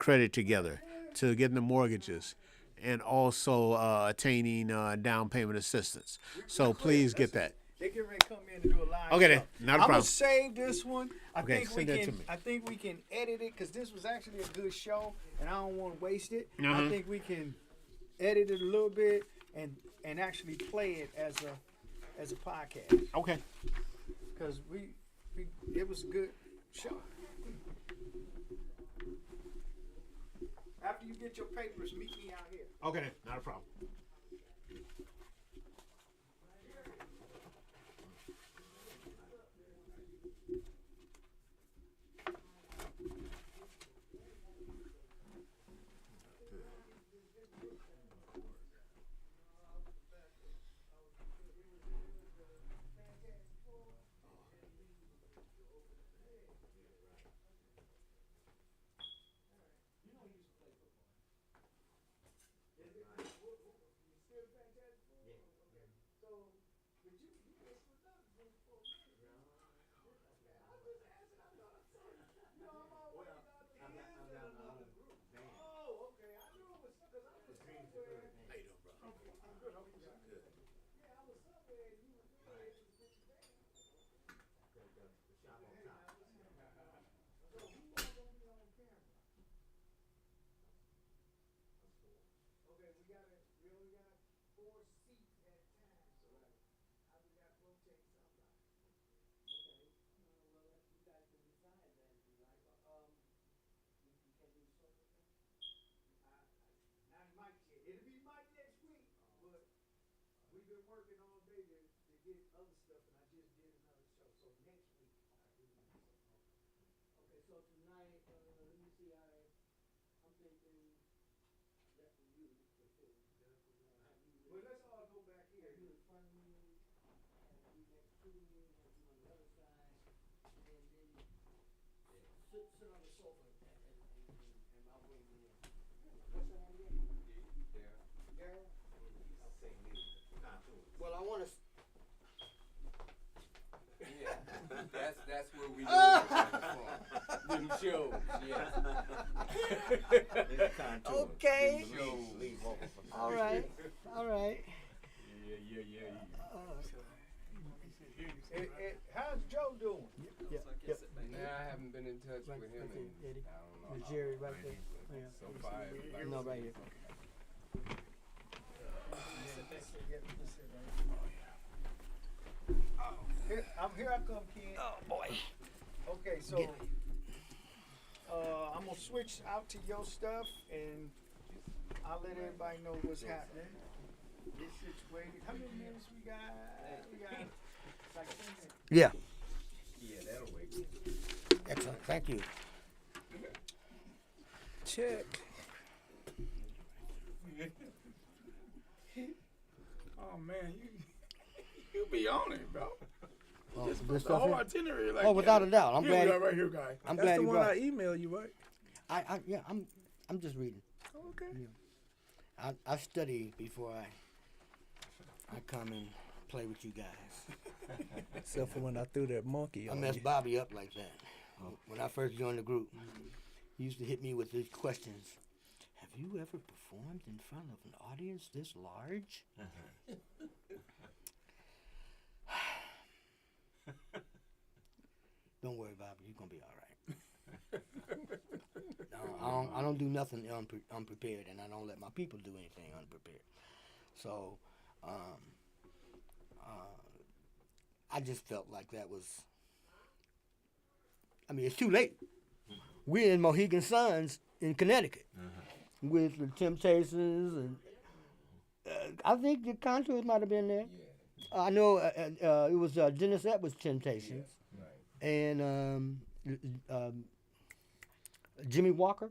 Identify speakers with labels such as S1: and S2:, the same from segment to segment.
S1: credit together to getting the mortgages and also attaining down payment assistance. So please get that.
S2: They get ready to come in and do a live
S1: Okay,
S2: show.
S1: then, not a
S2: I'm
S1: problem.
S2: gonna save this one.
S1: Okay, send that to me.
S2: I think we can edit it because this was actually a good show, and I don't want to waste it. I
S1: Mhm.
S2: think we can edit it a little bit and actually play it as a podcast
S1: Okay.
S2: because it was a good show. After you get your papers, meet me out here.
S1: Okay, then, not a problem. It'll be Mike next week, but we've been working all day to get other stuff, and I just did another show. So next week, I do another show. Okay, so tonight, let me see. I'm thinking that for you for sure. Well, let's all go back here. You in front of me, have you next to me, have you on the other side, and then sit on the sofa and I'll bring you in. What's your name again? Daryl? Well, I want to.
S3: Yeah, that's where we know from. Them shows, yeah.
S2: Okay.
S3: Shows.
S2: All right. All right.
S3: Yeah.
S2: How's Joe doing? Yep.
S3: Nah, I haven't been in touch with him in, I don't know.
S2: Jerry right there.
S3: So far, everybody's
S2: No, right here. Here I come, Ken. Oh boy. Okay, so I'm gonna switch out to your stuff, and I'll let everybody know what's happening. Get situated. How many minutes we got? Like 10 minutes.
S4: Yeah.
S3: Yeah, that'll wait.
S4: Excellent. Thank you.
S2: Check.
S5: Oh man, you be on it, bro. Just
S4: This
S5: put the
S4: stuff
S5: whole
S4: here?
S5: itinerary like
S4: Oh, without a doubt. I'm
S5: Here
S4: glad.
S5: we are right here, guy.
S4: I'm
S5: That's
S4: glad
S5: the
S4: you
S5: one
S4: brought
S5: I
S4: it.
S5: emailed you, right?
S4: Yeah. I'm just reading.
S5: Okay.
S4: I study before I come and play with you guys.
S5: Except for when I threw that monkey
S4: I
S5: on
S4: messed
S5: you.
S4: Bobby up like that. When I first joined the group, he used to hit me with these questions. Have you ever performed in front of an audience this large? Don't worry, Bobby. You're gonna be all right. No, I don't do nothing unprepared, and I don't let my people do anything unprepared. So, I just felt like that was. I mean, it's too late. We're in Mohegan Suns in Connecticut with the Temptations, and I think the Contours might have been there. I know it was Dennis Edwards Temptations, and Jimmy Walker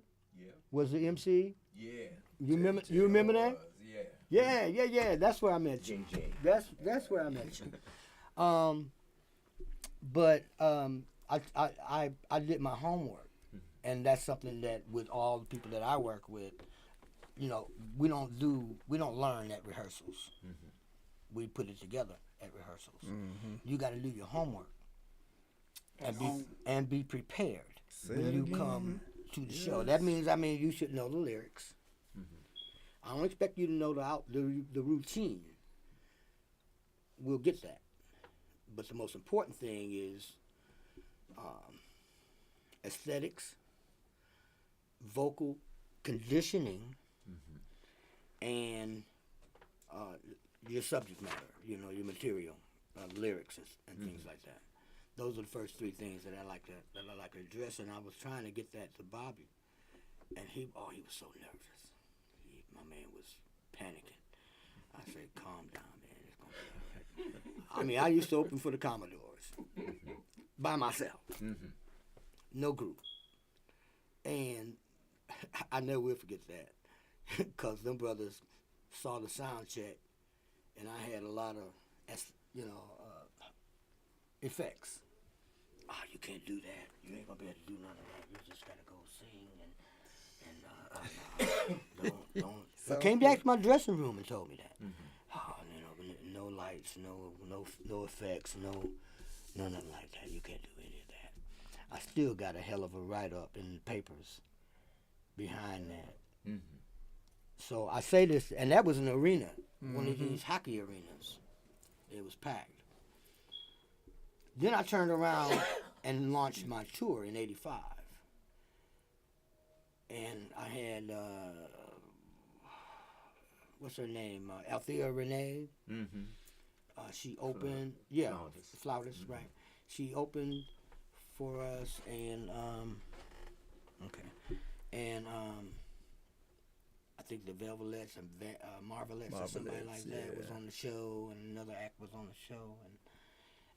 S4: was the MC.
S3: Yeah.
S4: You remember? You remember that?
S3: Yeah.
S4: Yeah. That's where I met you. That's where I met you. But I did my homework, and that's something that with all the people that I work with, you know, we don't learn at rehearsals. We put it together at rehearsals. You got to do your homework and be prepared when you come to the show. That means, you should know the lyrics. I don't expect you to know the routine. We'll get that. But the most important thing is aesthetics, vocal conditioning, and your subject matter, your material, lyrics and things like that. Those are the first three things that I like to address. And I was trying to get that to Bobby, and he was so nervous. My man was panicking. I said, "Calm down, man. It's gonna be all right." I used to open for the Commodores by myself, no group, and I never will forget that, because them brothers saw the sound check, and I had a lot of, effects. "Oh, you can't do that. You ain't gonna be able to do none of that. You just gotta go sing and don't." I came back to my dressing room and told me that. "Oh, no lights, no effects, no nothing like that. You can't do any of that." I still got a hell of a write-up in the papers behind that. So I say this, and that was an arena, one of these hockey arenas. It was packed. Then I turned around and launched my tour in '85. And I had, what's her name? Althea Renee. She opened, Flautist, right. She opened for us, and, I think the Velvelettes and Marvelettes or somebody like that was on the show, and another act was on the show,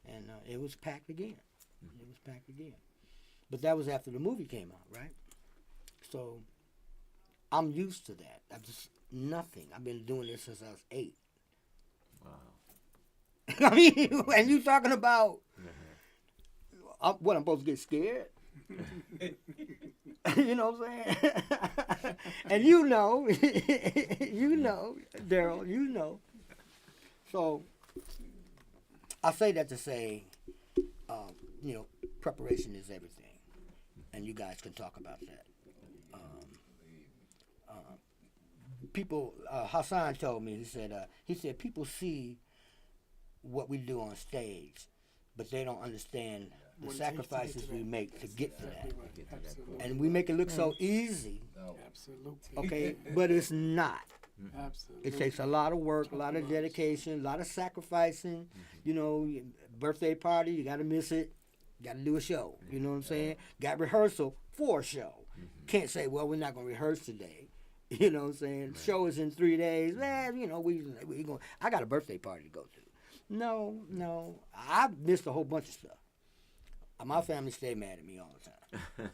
S4: and it was packed again. It was packed again. But that was after the movie came out, right? So I'm used to that. Nothing. I've been doing this since I was 8.
S6: Wow.
S4: And you talking about what, I'm supposed to get scared? You know what I'm saying? And you know, Daryl, So I say that to say, preparation is everything, and you guys can talk about that. People, Hassan told me, he said people see what we do on stage, but they don't understand the sacrifices we make to get to that. And we make it look so easy.
S5: Absolutely.
S4: Okay, but it's not.
S5: Absolutely.
S4: It takes a lot of work, a lot of dedication, a lot of sacrificing. Birthday party, you got to miss it. Got to do a show. You know what I'm saying? Got rehearsal for a show. Can't say, well, we're not going to rehearse today. You know what I'm saying? Right. Show is in 3 days. We going. I got a birthday party to go to. No. I missed a whole bunch of stuff. My family stay mad at me all the time.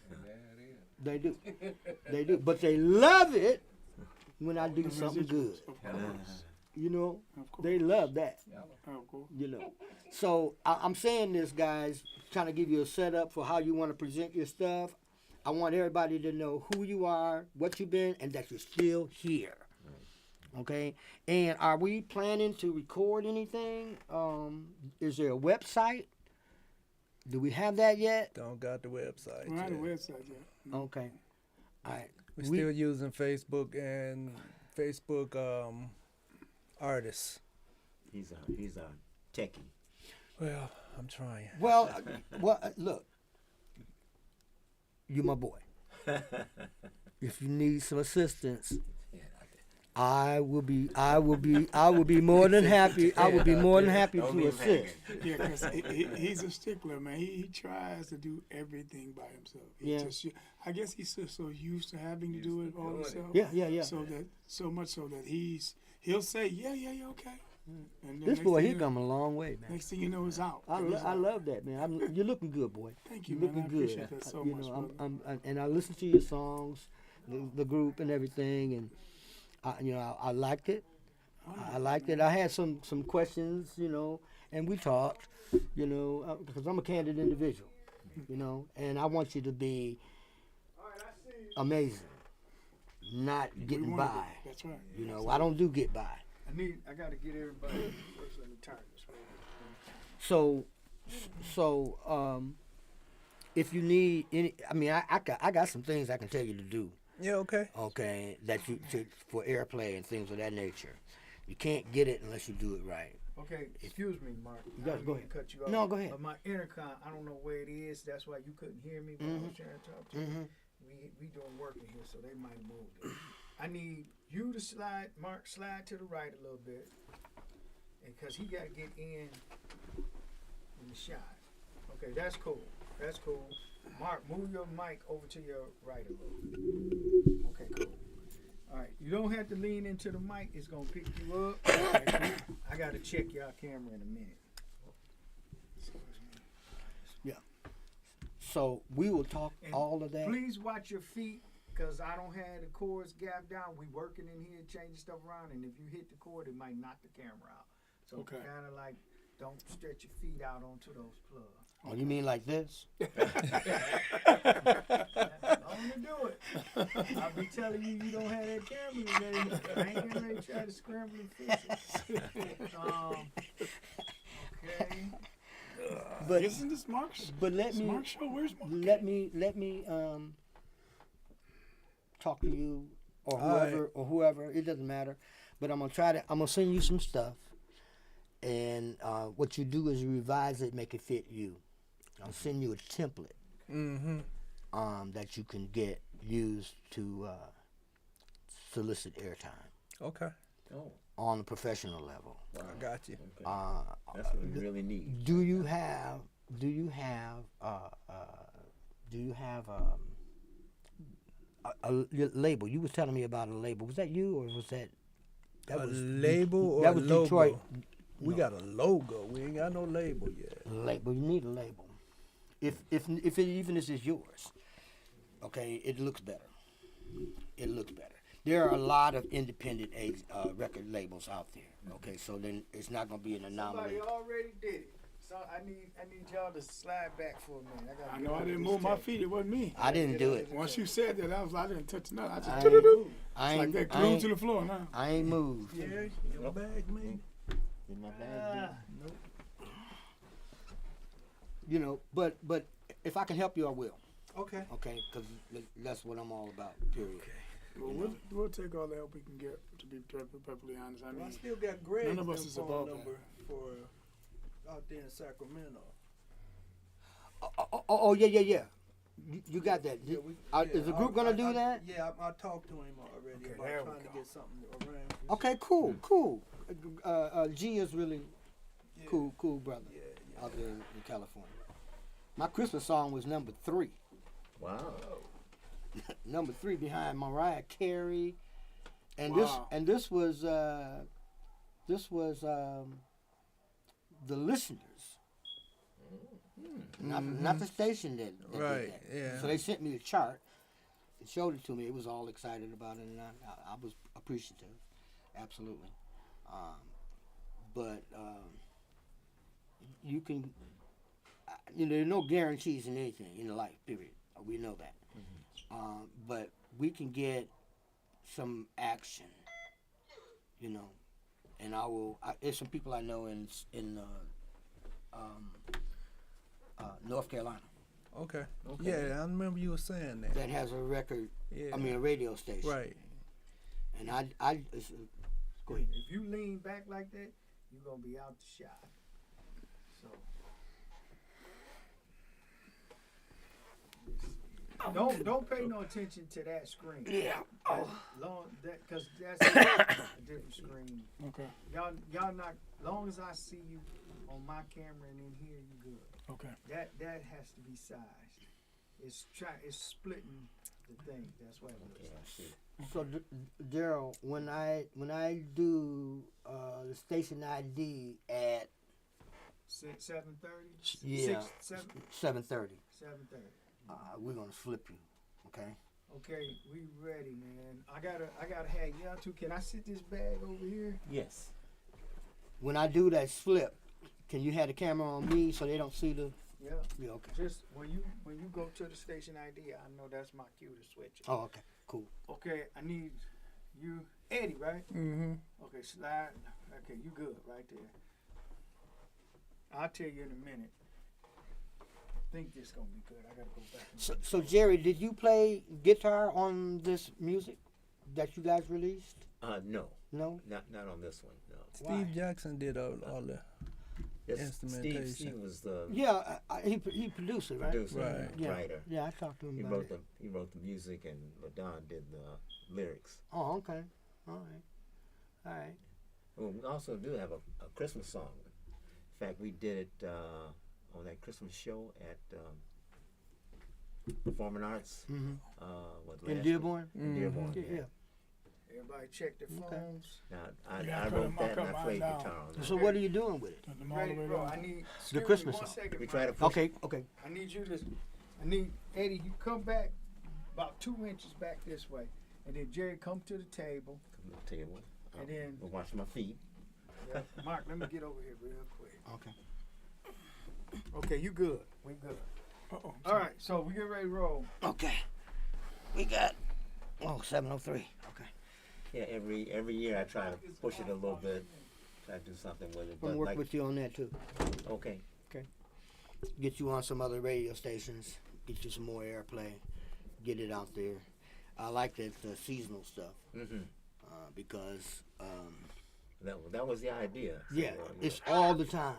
S4: They do. They do. But they love it when I do something good. They love that. So I'm saying this, guys, trying to give you a setup for how you want to present your stuff. I want everybody to know who you are, what you've been, and that you're still here. Okay? And are we planning to record anything? Is there a website? Do we have that yet?
S6: Don't got the website.
S5: We don't have a website yet.
S4: Okay. All right.
S6: We're still using Facebook and Facebook artists.
S7: He's a techie.
S6: Well, I'm trying.
S4: Well, look. You my boy. If you need some assistance, I will be more than happy. I will be more than happy to assist.
S5: Yeah, because he's a stickler, man. He tries to do everything by himself. I guess he's so used to having to do it all himself.
S4: Yeah.
S5: So much so that he'll say, yeah, okay. And
S4: this boy, he come a long way, man.
S5: Next thing you know, he's out.
S4: I love that, man. You're looking good, boy.
S5: Thank you,
S4: You're looking
S5: man. I
S4: good.
S5: appreciate that so much.
S4: And I listen to your songs, the group and everything, and I liked it. I liked it. I had some questions, and we talked, because I'm a candid individual, and I want you to be amazing, not getting by.
S5: That's right.
S4: I don't do get by.
S2: I got to get everybody first. Let me turn this way.
S4: So if you need any, I mean, I got some things I can tell you to do.
S6: Yeah, okay.
S4: Okay, that for airplay and things of that nature. You can't get it unless you do it right.
S2: Okay, excuse me, Mark.
S4: You guys
S2: I
S4: go
S2: didn't mean to
S4: ahead.
S2: cut you off.
S4: No, go ahead.
S2: But my intercom, I don't know where it is. That's why you couldn't hear me when I was trying to talk to you. We doing work in here, so they might have moved it. I need you to slide to the right a little bit, and because he got to get in the shot. Okay, that's cool. That's cool. Mark, move your mic over to your right a little. Okay, cool. All right, you don't have to lean into the mic. It's gonna pick you up. I gotta check y'all camera in a minute.
S4: Yeah. So we will talk
S2: And
S4: all of that.
S2: Please watch your feet, cause I don't have the cords gapped down. We working in here, changing stuff around, and if you hit the cord, it might knock the camera out. So
S5: Okay.
S2: kind of like, don't stretch your feet out onto those plugs.
S4: Oh, you mean like this?
S2: Long to do it. I'll be telling you, you don't have that camera today. I ain't getting ready to try to scramble and fix it. Okay.
S4: But
S5: Isn't this Mark's?
S4: but let me
S5: Mark's show? Where's Mark?
S4: let me talk to you or whoever. It doesn't matter. But I'm gonna send you some stuff. And what you do is you revise it, make it fit you. I'll send you a template that you can get used to solicit airtime
S6: Okay.
S7: Oh,
S4: on a professional level.
S7: wow.
S6: I got you.
S7: Okay. That's what we really need.
S4: Do you have a label? You was telling me about a label. Was that you or was that
S6: A
S4: was
S6: label or
S4: that
S6: a
S4: was
S6: logo?
S4: Detroit?
S6: We got a logo. We ain't got no label yet.
S4: Label. You need a label. If it even is yours, okay, it looks better. It looks better. There are a lot of independent record labels out there. Okay, so then it's not gonna be an anomaly.
S2: Somebody already did it. So I need y'all to slide back for a minute.
S5: I know I didn't move my feet. It wasn't me.
S4: I didn't do it.
S5: Once you said that, I didn't touch nothing. I just
S4: I
S5: it's
S4: ain't,
S5: like that
S4: I
S5: glued
S4: ain't,
S5: to the floor now.
S4: I ain't moved.
S6: Yeah, in my bag, man.
S7: In my bag. dude.
S4: You know, but if I can help you, I will.
S6: Okay.
S4: Okay, because that's what I'm all about. Period.
S5: Well, we'll take all the help we can get, to be perfectly honest. I
S6: Well, I
S5: mean,
S6: still got Greg's
S5: none of us is
S6: phone
S5: above
S6: number for out there in Sacramento.
S4: Oh yeah. You got that.
S6: Yeah,
S4: Is the group gonna do that?
S6: Yeah, I talked to him already
S5: Okay,
S6: about
S5: there we
S6: trying to
S5: go.
S6: get something arranged.
S4: Okay, cool. G is really cool brother
S6: Yeah.
S4: out there in California. My Christmas song was number 3.
S7: Wow.
S4: Number 3 behind Mariah Carey, and
S5: Wow.
S4: this was the listeners, not the station that
S6: Right,
S4: did that.
S6: yeah.
S4: So they sent me a chart and showed it to me. It was all excited about it, and I was appreciative, absolutely. But you can, there's no guarantees in anything in life. Period. We know that. But we can get some action, and there's some people I know in North Carolina
S6: Okay. Yeah, I remember you were saying that.
S4: that has a record,
S6: Yeah.
S4: a radio station.
S6: Right.
S4: And go ahead.
S2: If you lean back like that, you're gonna be out the shot. So don't pay no attention to that screen.
S4: Yeah.
S2: Because that's a different screen.
S5: okay,
S2: Y'all not. Long as I see you on my camera and in here, you good.
S5: okay.
S2: That has to be sized. It's splitting the thing. That's why it looks
S7: Yeah, I
S2: like.
S7: see.
S4: So Daryl, when I do the station ID at
S2: 7:30.
S4: Yeah.
S2: 7:30.
S4: 7:30,
S2: 7:30.
S4: we're gonna flip you, okay?
S2: Okay, we ready, man. I gotta have y'all two. Can I sit this bag over here?
S7: Yes.
S4: When I do that flip, can you have the camera on me so they don't see the?
S2: Yeah.
S4: Yeah, okay.
S2: Just when you go to the station ID, I know that's my cue to switch it.
S4: Oh, okay, cool.
S2: Okay, I need you, Eddie, right?
S6: Mm-hmm.
S2: Okay, slide. Okay, you good right there. I'll tell you in a minute. think this gonna be good. I gotta go back. And
S4: So Jerry, did you play guitar on this music that you guys released?
S7: No,
S4: No.
S7: not on this one. No.
S6: Steve Jackson did all the
S7: Yes,
S6: Instrumentation.
S7: Steve was the
S4: Yeah, he produced it, right?
S7: producer,
S6: Right.
S4: Yeah.
S7: writer.
S4: Yeah, I talked to him
S7: He
S4: about
S7: wrote
S4: it.
S7: he wrote the music, and LaDon did the lyrics.
S4: Oh, okay. All right. All right.
S7: Well, we also do have a Christmas song. In fact, we did it on that Christmas show at Performing Arts.
S4: Mm-hmm.
S7: What,
S4: In
S7: last
S4: Dearborn?
S7: week? In Dearborn.
S4: Yeah.
S7: Yeah.
S2: everybody check their
S4: Okay.
S2: phones.
S7: Now,
S5: Yeah,
S7: I
S5: I
S7: wrote that
S5: cut
S7: and I
S5: mine
S7: played
S5: down.
S7: guitar on
S4: So
S7: it.
S4: what are you doing with it?
S5: Turn them all the
S2: Great,
S5: way
S2: bro.
S5: down.
S2: I need
S4: The
S2: excuse
S4: Christmas
S2: me, one
S4: song.
S2: second,
S7: We
S2: Mike.
S7: try to push
S4: Okay. Okay.
S2: I need you to. I need Eddie. You come back about 2 inches back this way, and then Jerry come to the table.
S7: Come to the table.
S2: And then-
S7: I'll wash my feet.
S2: Yeah. Mark, let me get over here real quick.
S4: Okay.
S2: Okay, you good? We good.
S5: Uh-oh.
S2: All right, so we get ready to roll.
S4: Okay. We got 7:03. Okay.
S7: Yeah, every year I try to push it a little bit. Try to do something with it.
S4: I'm
S7: But
S4: gonna work
S7: like,
S4: with you on that too.
S7: okay.
S4: Get you on some other radio stations. Get you some more airplay. Get it out there. I like the seasonal stuff
S7: Mm-hmm.
S4: because
S7: That was the idea. So,
S4: yeah, it's all the time.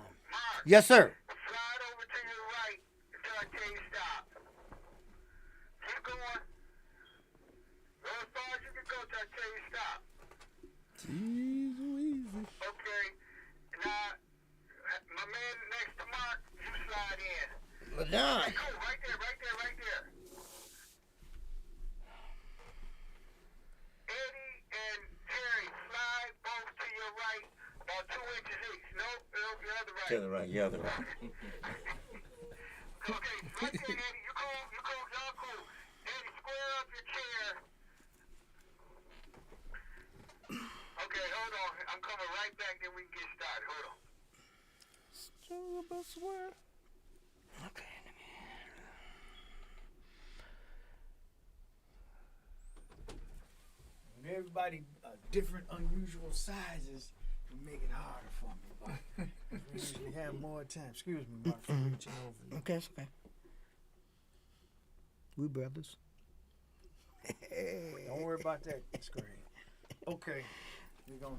S4: Yes, sir.
S1: Slide over to your right until I tell you stop. Keep going. Go as far as you can go till I tell you stop.
S6: Jeez Wjzz.
S1: Okay. Now, my man next to Mark, you slide in.
S4: LaDon.
S1: Cool, right there, right there, right there. Eddie and Terry, slide both to your right, about 2 inches each. Nope, the other right.
S7: To the right, the other right.
S1: Okay, right there, Eddie. You cool, y'all cool. Eddie, square up your chair. Okay, hold on. I'm coming right back, then we can get started. Hold on.
S4: Okay.
S2: When everybody different, unusual sizes, it make it harder for me. But we usually have more time. Excuse me, Mark, for reaching over. you.
S4: Okay, it's okay. We brothers.
S2: Don't worry about that screen. Okay, we're gonna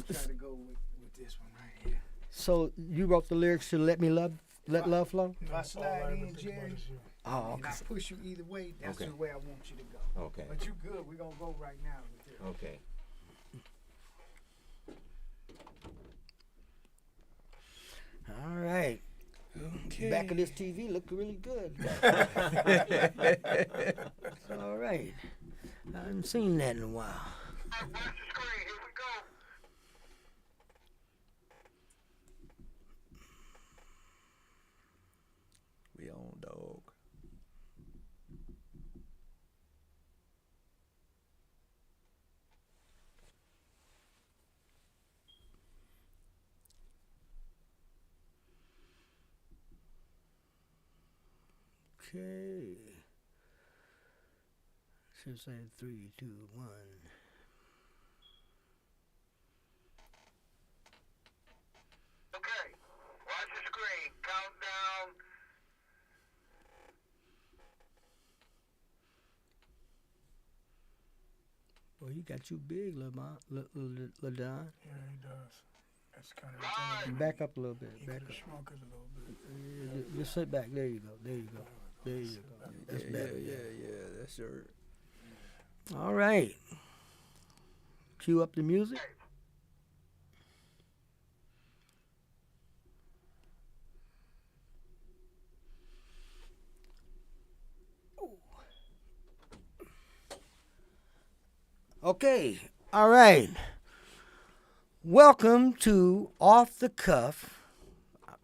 S2: try to go with this one right here.
S4: So you wrote the lyrics to "Let Love Flow."
S2: If I slide in, Jerry,
S4: Oh,
S2: and I
S4: okay.
S2: push you either way, that's
S7: Okay.
S2: the way I want you to go.
S7: Okay.
S2: But you good. We're gonna go right now with this.
S7: Okay.
S4: All right.
S6: Okay.
S4: Back of this TV looked really good. All right. I haven't seen that in a while.
S1: Watch the screen. Here we go.
S6: We on, dog.
S4: Okay. Should say 3, 2, 1.
S1: Okay. Watch the screen. Countdown.
S4: Well, he got you big, LaDon.
S5: Yeah, he does. That's kind of
S1: Live.
S4: Back up a little bit.
S5: He
S4: Back
S5: could have
S4: up.
S5: shrunk it a little bit.
S4: Just sit back. There you go. There you go. There you go. That's
S6: yeah,
S4: better.
S6: yeah, that's your.
S4: All right. Cue up the music. Okay. All right. Welcome to Off the Cuff.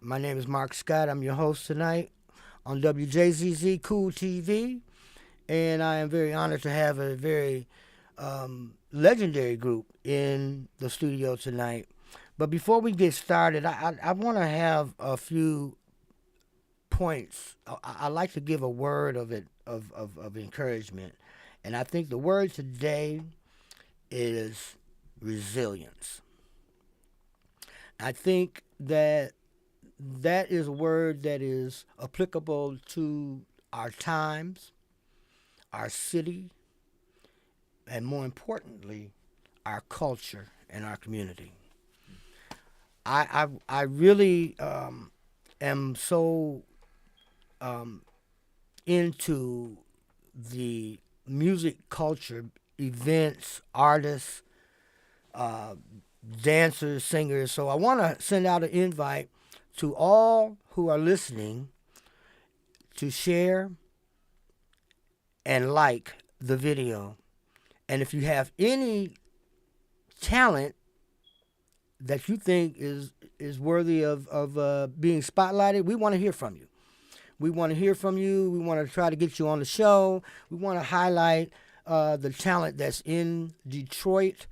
S4: My name is Mark Scott. I'm your host tonight on Wjzz Cool TV. And I am very honored to have a very legendary group in the studio tonight. But before we get started, I want to have a few points. I like to give a word of encouragement. And I think the word today is resilience. I think that that is a word that is applicable to our times, our city, and more importantly, our culture and our community. I really am so into the music culture, events, artists, dancers, singers. So I want to send out an invite to all who are listening to share and like the video. And if you have any talent that you think is worthy of being spotlighted, we want to hear from you. We want to hear from you. We want to try to get you on the show. We want to highlight the talent that's in Detroit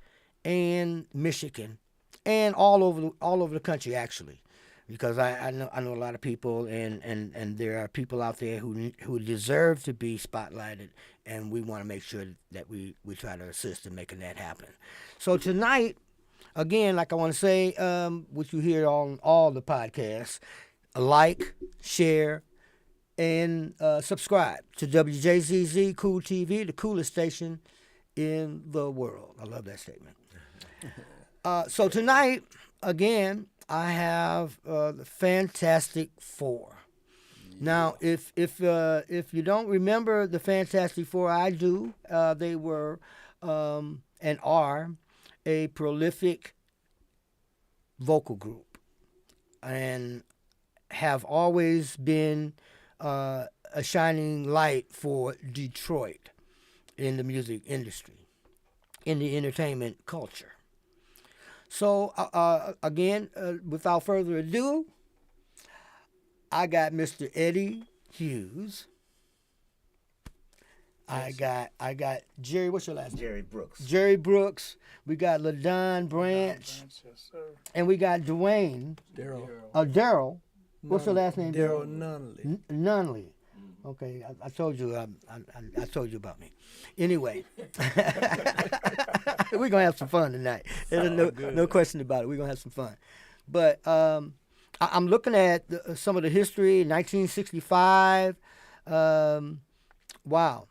S4: and Michigan and all over the country, actually, because I know a lot of people, and there are people out there who deserve to be spotlighted, and we want to make sure that we try to assist in making that happen. So tonight, again, like I want to say, which you hear on all the podcasts, like, share, and subscribe to Wjzz Cool TV, the coolest station in the world. I love that statement. So tonight, again, I have the Fantastic Four. Now, if you don't remember the Fantastic Four, I do. They were and are a prolific vocal group and have always been a shining light for Detroit in the music industry, in the entertainment culture. So, again, without further ado, I got Mr. Eddie Hughes. I got Jerry. What's your last name?
S7: Jerry Brooks.
S4: Jerry Brooks. We got LaDon Branch,
S2: Yes, sir.
S4: and we got Dwayne. Daryl. What's your last name?
S6: Daryl Nunley.
S4: Nunley. Okay, I told you. I told you about me. Anyway, we're gonna have some fun tonight. There's no question about it. We're gonna have some fun. But I'm looking at some of the history. 1965. Wow.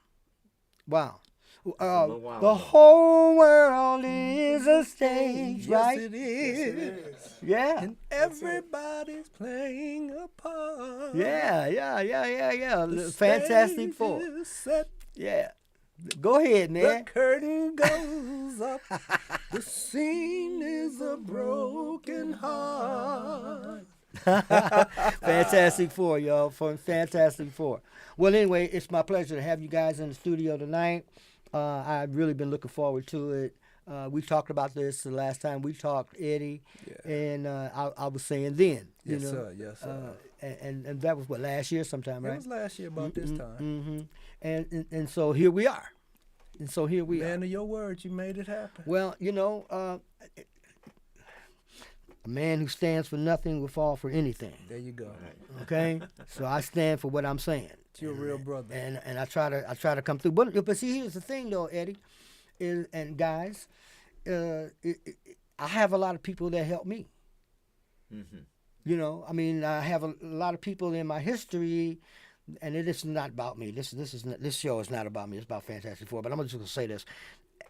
S4: The whole world is a stage, right?
S6: Yes, it is.
S4: Yeah.
S6: And everybody's playing a part.
S4: Yeah.
S6: The
S4: Fantastic
S6: stage
S4: Four.
S6: is set.
S4: Yeah. Go ahead,
S6: The
S4: man.
S6: curtain goes up. The scene is a broken heart.
S4: Fantastic Four, y'all. From Fantastic Four. Well, anyway, it's my pleasure to have you guys in the studio tonight. I've really been looking forward to it. We talked about this the last time we talked, Eddie, and I was saying then, you know,
S6: Yes, sir.
S4: And that was what, last year sometime, right?
S6: It was last year about this time.
S4: Mm-hmm. And so here we are.
S6: Man of your word, you made it happen.
S4: Well, you know, a man who stands for nothing will fall for anything.
S6: There you go.
S4: Okay, so I stand for what I'm saying.
S6: You're a real brother.
S4: And I try to come through. But see, here's the thing though, Eddie, and guys, I have a lot of people that help me.
S7: Mm-hmm.
S4: You know, I mean, I have a lot of people in my history, and it is not about me. This show is not about me. It's about Fantastic Four. But I'm just gonna say this,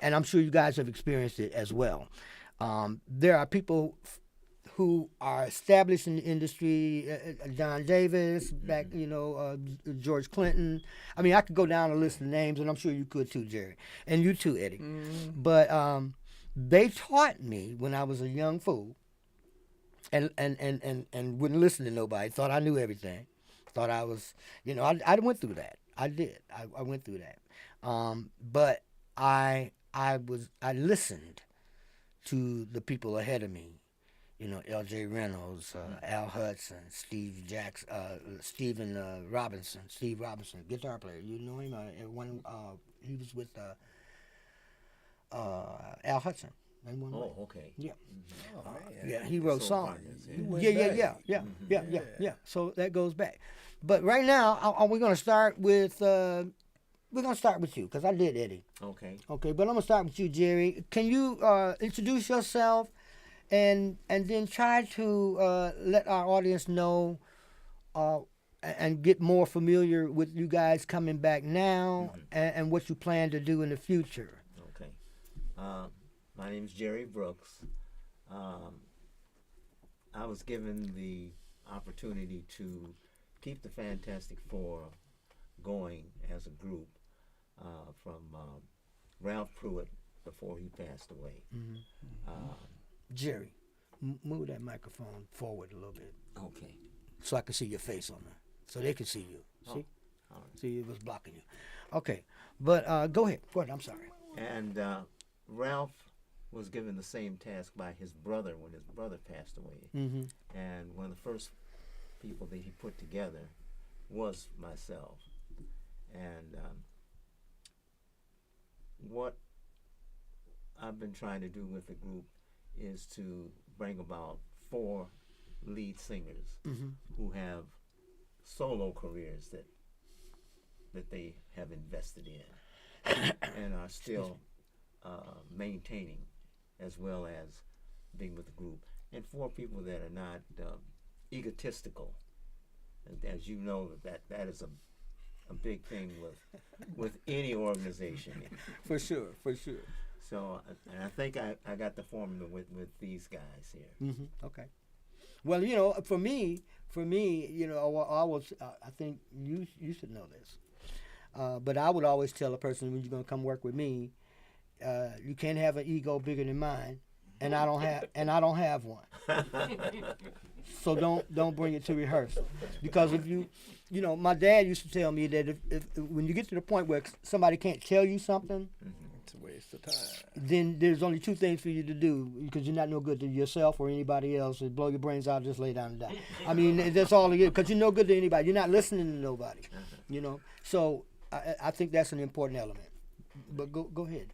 S4: and I'm sure you guys have experienced it as well. There are people who are established in the industry, John Davis, back, you know, George Clinton. I mean, I could go down a list of names, and I'm sure you could too, Jerry, and you too, Eddie. But they taught me when I was a young fool, and wouldn't listen to nobody. Thought I knew everything. Thought I was, you know, I went through that. I did. I went through that. But I listened to the people ahead of me. You know, L.J. Reynolds, Al Hudson, Steve Robinson, guitar player. You know him? He was with Al Hudson.
S7: Oh, okay.
S4: Yeah.
S6: Oh, man.
S4: Yeah, he wrote songs.
S6: went
S4: Yeah. So that goes back. But right now, we're gonna start with you because I did Eddie.
S7: Okay.
S4: Okay, but I'm gonna start with you, Jerry. Can you introduce yourself and then try to let our audience know and get more familiar with you guys coming back now and what you plan to do in the future.
S7: Okay. My name is Jerry Brooks. I was given the opportunity to keep the Fantastic Four going as a group from Ralph Pruitt before he passed away.
S4: Jerry, move that microphone forward a little bit
S7: Okay.
S4: so I can see your face on there, so they can see you. See?
S7: All right.
S4: See, it was blocking you. Okay, but go ahead. Go ahead. I'm sorry.
S7: And Ralph was given the same task by his brother when his brother passed away.
S4: Mm-hmm.
S7: And one of the first people that he put together was myself. And what I've been trying to do with the group is to bring about 4 lead singers who have solo careers that they have invested in and are still maintaining, as well as being with the group, and 4 people that are not egotistical. And as you know, that is a big thing with any organization.
S6: For sure.
S7: So, and I think I got the formula with these guys here.
S4: Mm-hmm. Okay. Well, you know, for me, you know, I think you should know this. But I would always tell a person, when you're gonna come work with me, you can't have an ego bigger than mine, and I don't have one. So don't bring it to rehearsal, because if you know, my dad used to tell me that if when you get to the point where somebody can't tell you something,
S6: It's a waste of time.
S4: then there's only 2 things for you to do, because you're not no good to yourself or anybody else. Is blow your brains out, just lay down and die. I mean, that's all it is, because you're no good to anybody. You're not listening to nobody, you know. So I think that's an important element. But go ahead.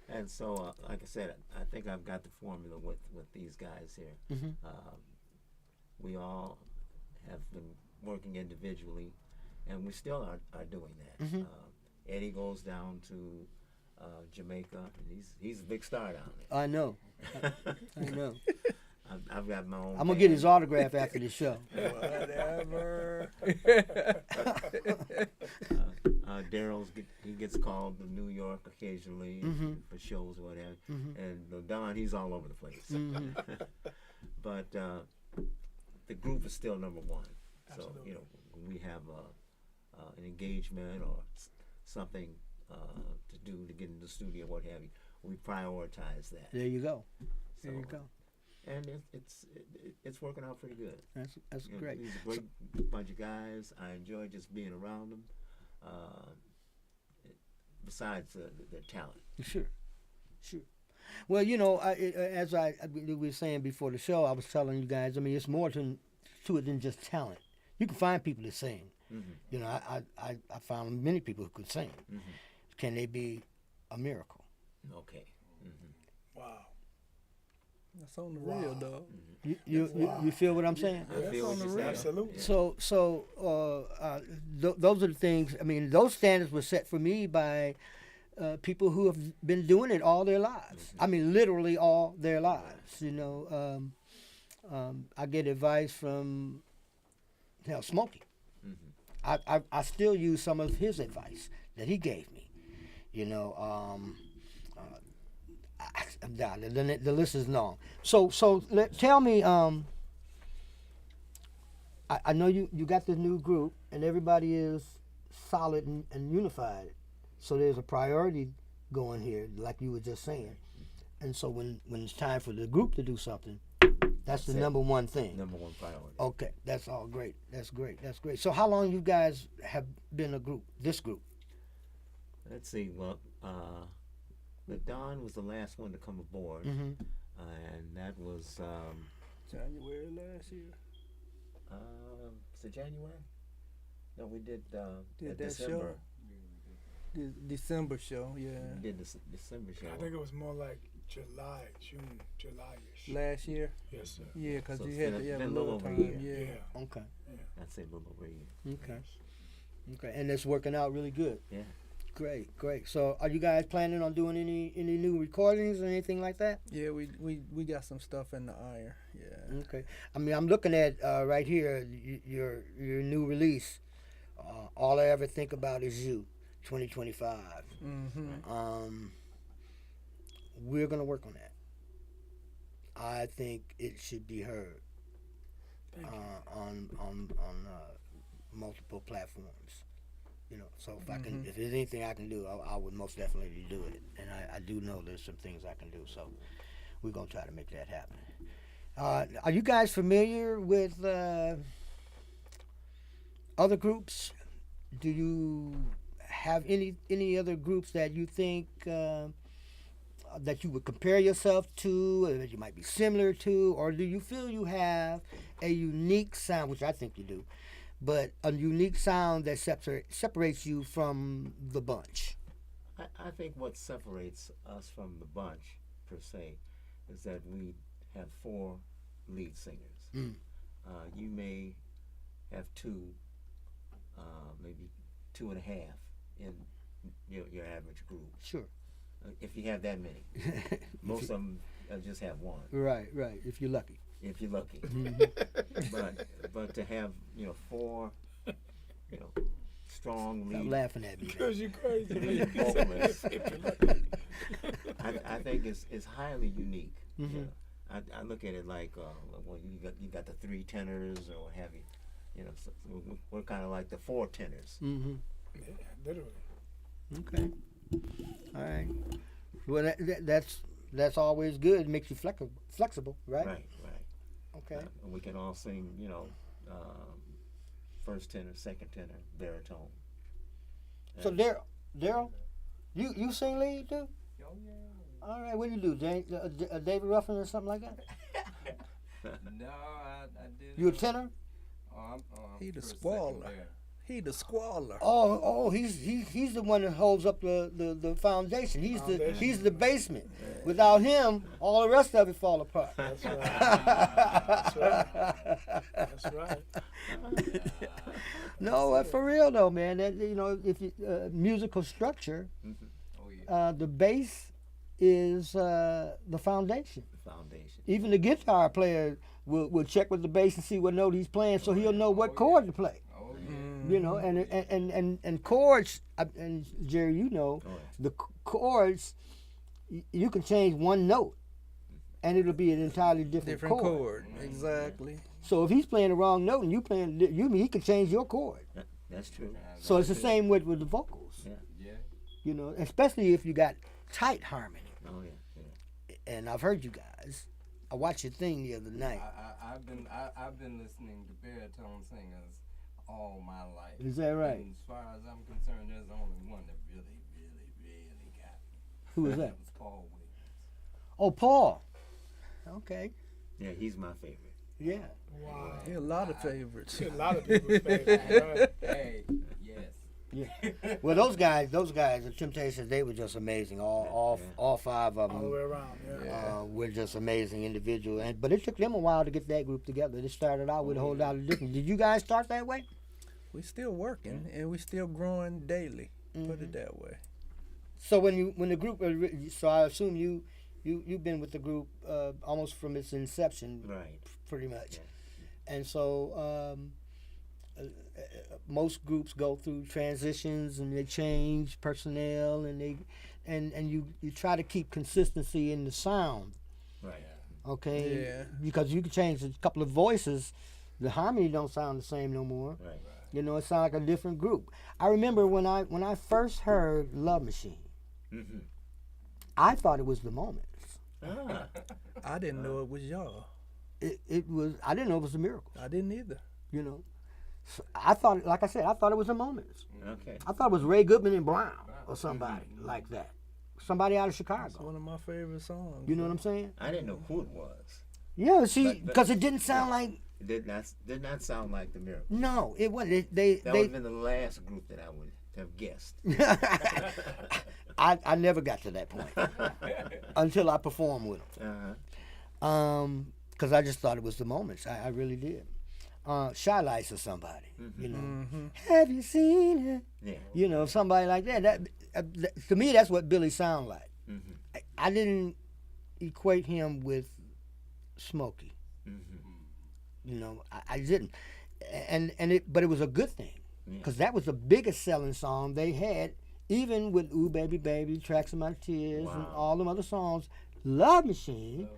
S7: And so, like I said, I think I've got the formula with these guys here. We all have been working individually, and we still are doing that. Eddie goes down to Jamaica, and he's a big star down there.
S4: I know. I know.
S7: I've got my own.
S4: I'm gonna get his autograph after the show.
S6: Whatever.
S7: He gets called to New York occasionally for shows or whatever, and Don, he's all over the place. But the group is still number one.
S5: Absolutely.
S7: So, you know, when we have an engagement or something to do to get in the studio, what have you, we prioritize that.
S4: There you go.
S7: So,
S4: There you go.
S7: and it's working out pretty good.
S4: That's
S7: You know,
S4: great.
S7: These are a great bunch of guys. I enjoy just being around them. Besides their talent.
S4: Sure. Well, you know, as we were saying before the show, I was telling you guys, I mean, it's more to it than just talent. You can find people that sing. You know, I found many people who could sing. Can they be a miracle?
S7: Okay.
S5: Wow.
S6: That's on the real, though.
S4: You feel what I'm saying?
S7: I feel what you're saying.
S5: Absolutely.
S4: So those are the things. I mean, those standards were set for me by people who have been doing it all their lives. I mean, literally all their lives. You know, I get advice from Smokey. I still use some of his advice that he gave me. You know, the list is long. So tell me. I know you got this new group, and everybody is solid and unified. So there's a priority going here, like you were just saying. And so when it's time for the group to do something, that's the number one thing.
S7: Number one priority.
S4: Okay, that's all great. That's great. So how long you guys have been a group? This group?
S7: Let's see. Well, the Don was the last one to come aboard, and that was
S6: January last year.
S7: was it January? No, we did
S6: Did that
S7: December.
S6: show? The December show, yeah.
S7: We did the December show.
S5: I think it was more like July-ish.
S6: Last year?
S5: Yes, sir.
S6: Yeah, because
S7: So
S6: you
S7: it's
S6: had
S7: been-
S6: to have
S7: been
S6: a
S7: a
S6: little
S7: little over a
S6: time.
S7: year.
S6: Yeah.
S4: Okay.
S7: I'd say a little over a year.
S4: Okay. And it's working out really good.
S7: Yeah.
S4: Great, great. So, are you guys planning on doing any new recordings or anything like that?
S6: Yeah, we got some stuff in the iron. Yeah.
S4: Okay. I mean, I'm looking at right here your new release. All I ever think about is you, 2025.
S6: Mm-hmm.
S4: We're gonna work on that. I think it should be heard on multiple platforms. You know, so if I can, if there's anything I can do, I would most definitely do it. And I do know there's some things I can do. So we're gonna try to make that happen. Are you guys familiar with other groups? Do you have any other groups that you think that you would compare yourself to, or that you might be similar to, or do you feel you have a unique sound, which I think you do, but a unique sound that separates you from the bunch?
S7: I think what separates us from the bunch, per se, is that we have 4 lead singers. You may have 2, maybe 2.5 in your average group.
S4: Sure.
S7: If you have that many. Most of them just have 1.
S4: Right, if you're lucky.
S7: If you're lucky. But to have 4 strong
S4: Stop
S7: lead
S4: laughing at me.
S5: Because you're crazy.
S7: lead vocalists, I think it's highly unique. I look at it like well, you got the 3 tenors or what have you. So we're kind of like the 4 tenors.
S5: Yeah, literally.
S4: Okay. All right. Well, that's always good. It makes you flexible, right?
S7: Right.
S4: Okay.
S7: And we can all sing, first tenor, second tenor, baritone.
S4: So Daryl, you sing lead too?
S3: Oh, yeah.
S4: All right. What do you do? David Ruffin or something like that?
S3: No, I did.
S4: You a tenor?
S3: I'm
S6: He the
S3: first,
S6: squaller.
S3: second there.
S6: He the squaller.
S4: Oh, he's the one that holds up the foundation. He's the basement. Without him, all the rest of it fall apart.
S5: That's right. That's right.
S4: No, for real though, man. That, if you, musical structure,
S3: Oh, yeah.
S4: the bass is the foundation.
S7: The foundation.
S4: Even the guitar player will check with the bass and see what note he's playing, so he'll know what chord to play.
S3: Oh, yeah.
S4: And chords, and Jerry,
S7: Oh, yeah.
S4: the chords, you can change one note, and it'll be an entirely different chord.
S6: Exactly.
S4: So if he's playing the wrong note and you playing, he can change your chord.
S7: That's true.
S4: So it's the same with the vocals.
S3: Yeah.
S4: Especially if you got tight harmony.
S7: Oh yeah.
S4: And I've heard you guys. I watched your thing the other night.
S3: I've been listening to baritone singers all my life.
S4: Is that right?
S3: And as far as I'm concerned, there's only one that really got me.
S4: Who is that?
S3: That was Paul Williams.
S4: Oh, Paul. Okay.
S7: Yeah, he's my favorite.
S4: Yeah.
S5: Wow.
S6: He a lot of favorites.
S5: A lot of people's favorite. Right?
S3: Hey, yes.
S4: Yeah. Well, those guys, the Temptations, they were just amazing. All 5 of them.
S5: All the way around. Yeah.
S4: Were just amazing individuals. But it took them a while to get that group together. They started out with a whole lot of different. Did you guys start that way?
S6: We still working and we still growing daily. Put it that way.
S4: So when the group, so I assume you've been with the group almost from its inception,
S7: Right.
S4: pretty much.
S7: Yeah.
S4: And so most groups go through transitions and they change personnel and you try to keep consistency in the sound.
S7: Right.
S4: Okay.
S6: Yeah.
S4: Because you can change a couple of voices, the harmony don't sound the same no more.
S7: Right.
S4: It sounds like a different group. I remember when I first heard Love Machine,
S7: Mm-hmm.
S4: I thought it was the Moments.
S7: Ah.
S6: I didn't know it was y'all.
S4: It was. I didn't know it was the Miracles.
S6: I didn't either.
S4: So I thought, like I said, I thought it was the Moments.
S7: Okay.
S4: I thought it was Ray Goodman and Brown or somebody like that. Somebody out of
S6: It's
S4: Chicago.
S6: one of my favorite songs.
S4: You know what I'm saying?
S7: I didn't know who it was.
S4: Yeah. See,
S7: But-
S4: because it didn't sound like.
S7: It did not sound like the Miracle.
S4: No, it wasn't.
S7: That would have been the last group that I would have guessed.
S4: I never got to that point until I performed with them.
S7: Uh-huh.
S4: Because I just thought it was the Moments. I really did. Shy Lights or somebody. Have you seen it?
S7: Yeah.
S4: Somebody like that. to me, that's what Billy sound like.
S7: Mm-hmm.
S4: I didn't equate him with Smokey.
S7: Mm-hmm.
S4: You know, I didn't, but it was a good thing
S7: Yeah.
S4: because that was the biggest selling song they had, even with "Ooh Baby Baby," "Tracks of My Tears," and
S7: Wow.
S4: all them other songs. "Love Machine"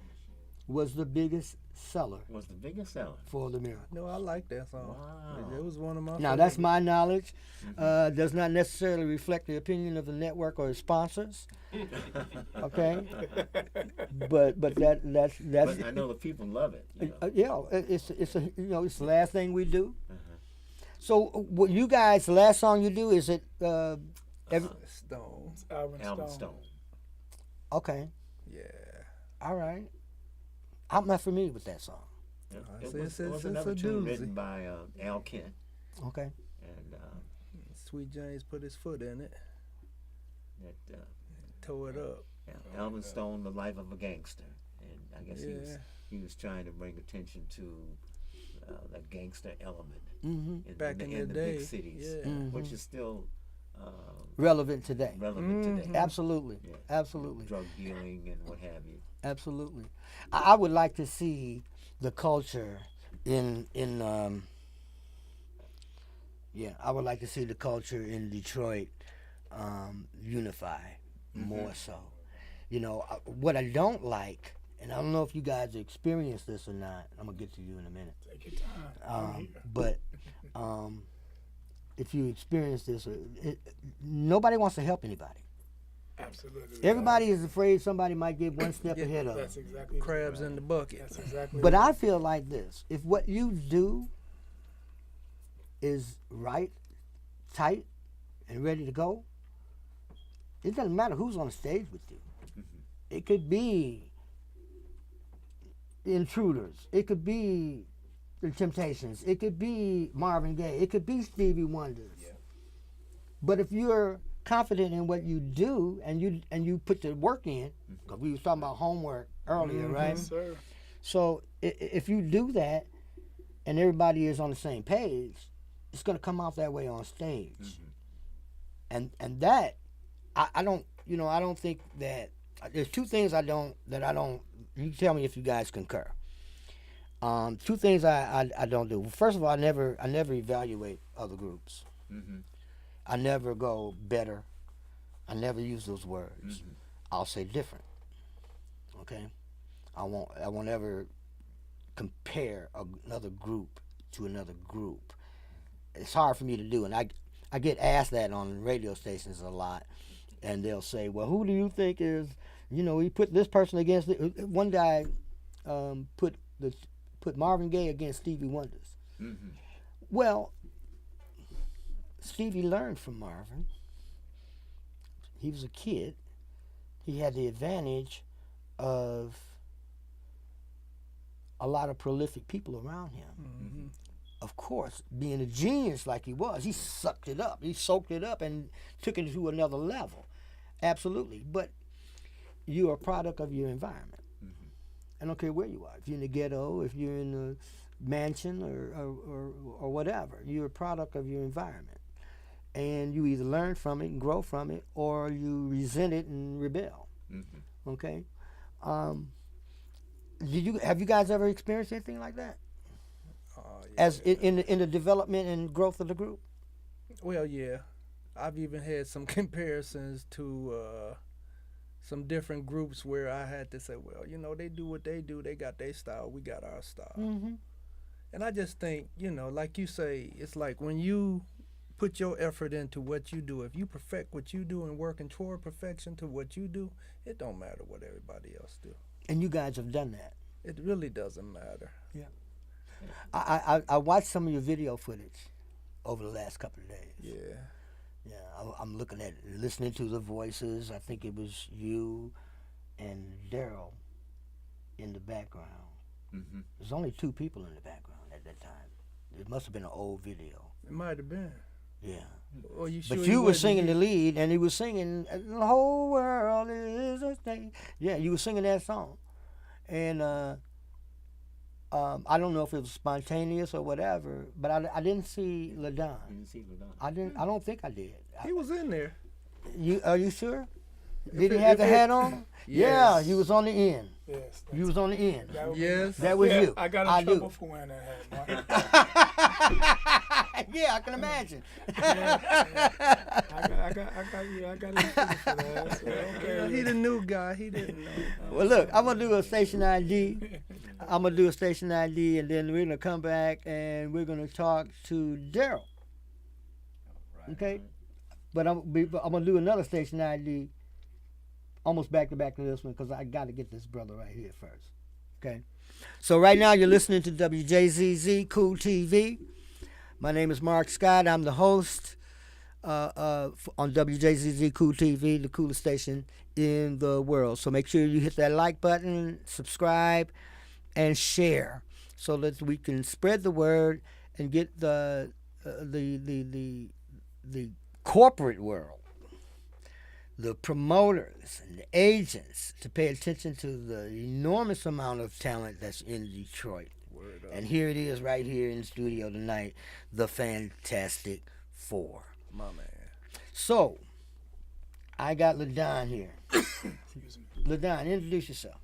S4: was the biggest seller
S7: Was the biggest seller.
S4: for the Miracle.
S6: No, I like that song.
S7: Wow.
S6: It was one of my.
S4: Now that's
S6: favorites.
S4: my knowledge. Does not necessarily reflect the opinion of the network or its sponsors. Okay, but that's
S7: But I know the people love it. You know?
S4: yeah. It's it's the last thing we do.
S7: Uh-huh.
S4: So what you guys, the last song you do is it?
S6: Stones.
S7: Alvin Stone.
S4: Okay,
S6: Yeah.
S4: all right. I'm not familiar with that song.
S7: Yeah.
S6: It's-
S7: It was
S6: it's
S7: another
S6: a
S7: tune
S6: doozy.
S7: written by Al Kent.
S4: Okay.
S7: And
S6: Sweet James put his foot in it,
S7: that
S6: tore it up.
S7: Alvin Stone, The Life of a Gangster. And I guess
S6: Yeah.
S7: he was trying to bring attention to the gangster element
S4: Mm-hmm.
S6: Back in the
S7: big
S6: day,
S7: cities,
S6: yeah.
S7: which is still
S4: Relevant today.
S7: relevant today.
S4: Absolutely.
S7: Yeah.
S4: Absolutely.
S7: Drug dealing and what have you.
S4: Absolutely. I would like to see the culture in I would like to see the culture in Detroit unify more so. You know, what I don't like, and I don't know if you guys experienced this or not. I'm gonna get to you in a minute.
S5: Take your time. I'm here.
S4: But if you experience this, nobody wants to help anybody.
S5: Absolutely.
S4: Everybody is afraid somebody might get one step
S6: Yeah,
S4: ahead of them.
S5: That's exactly
S6: Crabs
S5: right.
S6: in the bucket.
S5: That's exactly.
S4: But
S5: right.
S4: I feel like this: if what you do is right, tight, and ready to go, it doesn't matter who's on the stage with you. It could be the Intruders. It could be the Temptations. It could be Marvin Gaye. It could be Stevie Wonder.
S5: Yeah.
S4: But if you're confident in what you do and you put the work in, because we was talking about homework earlier, right?
S5: Yes, sir.
S4: So if you do that and everybody is on the same page, it's going to come out that way on stage. And that I don't think that there's two things I don't you tell me if you guys concur. Two things I don't do. First of all, I never evaluate other groups.
S7: Mm-hmm.
S4: I never go better. I never use those words. I'll say different. Okay? I won't ever compare another group to another group. It's hard for me to do, and I get asked that on radio stations a lot, and they'll say, "Well, who do you think is, we put this person against it?" One guy put Marvin Gaye against Stevie Wonders.
S7: Mm-hmm.
S4: Well, Stevie learned from Marvin. He was a kid. He had the advantage of a lot of prolific people around him.
S6: Mm-hmm.
S4: Of course, being a genius like he was, he sucked it up. He soaked it up and took it to another level. Absolutely. But you're a product of your environment. I don't care where you are. If you're in the ghetto, if you're in a mansion or whatever, you're a product of your environment. And you either learn from it and grow from it, or you resent it and rebel.
S7: Mm-hmm.
S4: Okay? Have you guys ever experienced anything like that? As in the development and growth of the group?
S6: Well, yeah. I've even had some comparisons to some different groups where I had to say, well, they do what they do. They got their style. We got our style.
S4: Mm-hmm.
S6: And I just think, like you say, it's like when you put your effort into what you do, if you perfect what you do and working toward perfection to what you do, it don't matter what everybody else do.
S4: And you guys have done that.
S6: It really doesn't matter.
S4: Yeah. I watched some of your video footage over the last couple of days.
S6: Yeah.
S4: Yeah, I'm looking at it, listening to the voices. I think it was you and Daryl in the background.
S7: Mm-hmm.
S4: There's only two people in the background at that time. It must have been an old video.
S6: It might have been.
S4: Yeah.
S6: Or you sure
S4: But
S6: he
S4: you were
S6: wasn't
S4: singing
S6: you?
S4: the lead, and he was singing, "The whole world is a thing." Yeah, you were singing that song. And I don't know if it was spontaneous or whatever, but I didn't see LaDon.
S7: You didn't see LaDon.
S4: I don't think I did.
S6: He was in there.
S4: Are you sure? Did he have the hat on? Yeah,
S6: Yes.
S4: you was on the end.
S5: Yes.
S4: You was on the end.
S5: That would be-
S6: Yes.
S4: That was you.
S5: I got
S4: I
S5: in
S4: do.
S5: trouble for wearing that hat, Mark.
S4: Yeah, I can imagine.
S5: I got in trouble for that. So, okay.
S6: He the new guy. He didn't know.
S4: Well, look, I'm gonna do a station ID. I'm gonna do a station ID, and then we're gonna come back and we're gonna talk to Daryl. Okay, but I'm gonna do another station ID, almost back to back to this one because I got to get this brother right here first. Okay, so right now you're listening to Wjzz Cool TV. My name is Mark Scott. I'm the host on Wjzz Cool TV, the coolest station in the world. So make sure you hit that like button, subscribe, and share so that we can spread the word and get the corporate world, the promoters and the agents to pay attention to the enormous amount of talent that's in Detroit. And here it is right here in the studio tonight, the Fantastic Four.
S6: My man.
S4: So, I got LaDon here.
S5: Excuse me.
S4: LaDon, introduce yourself.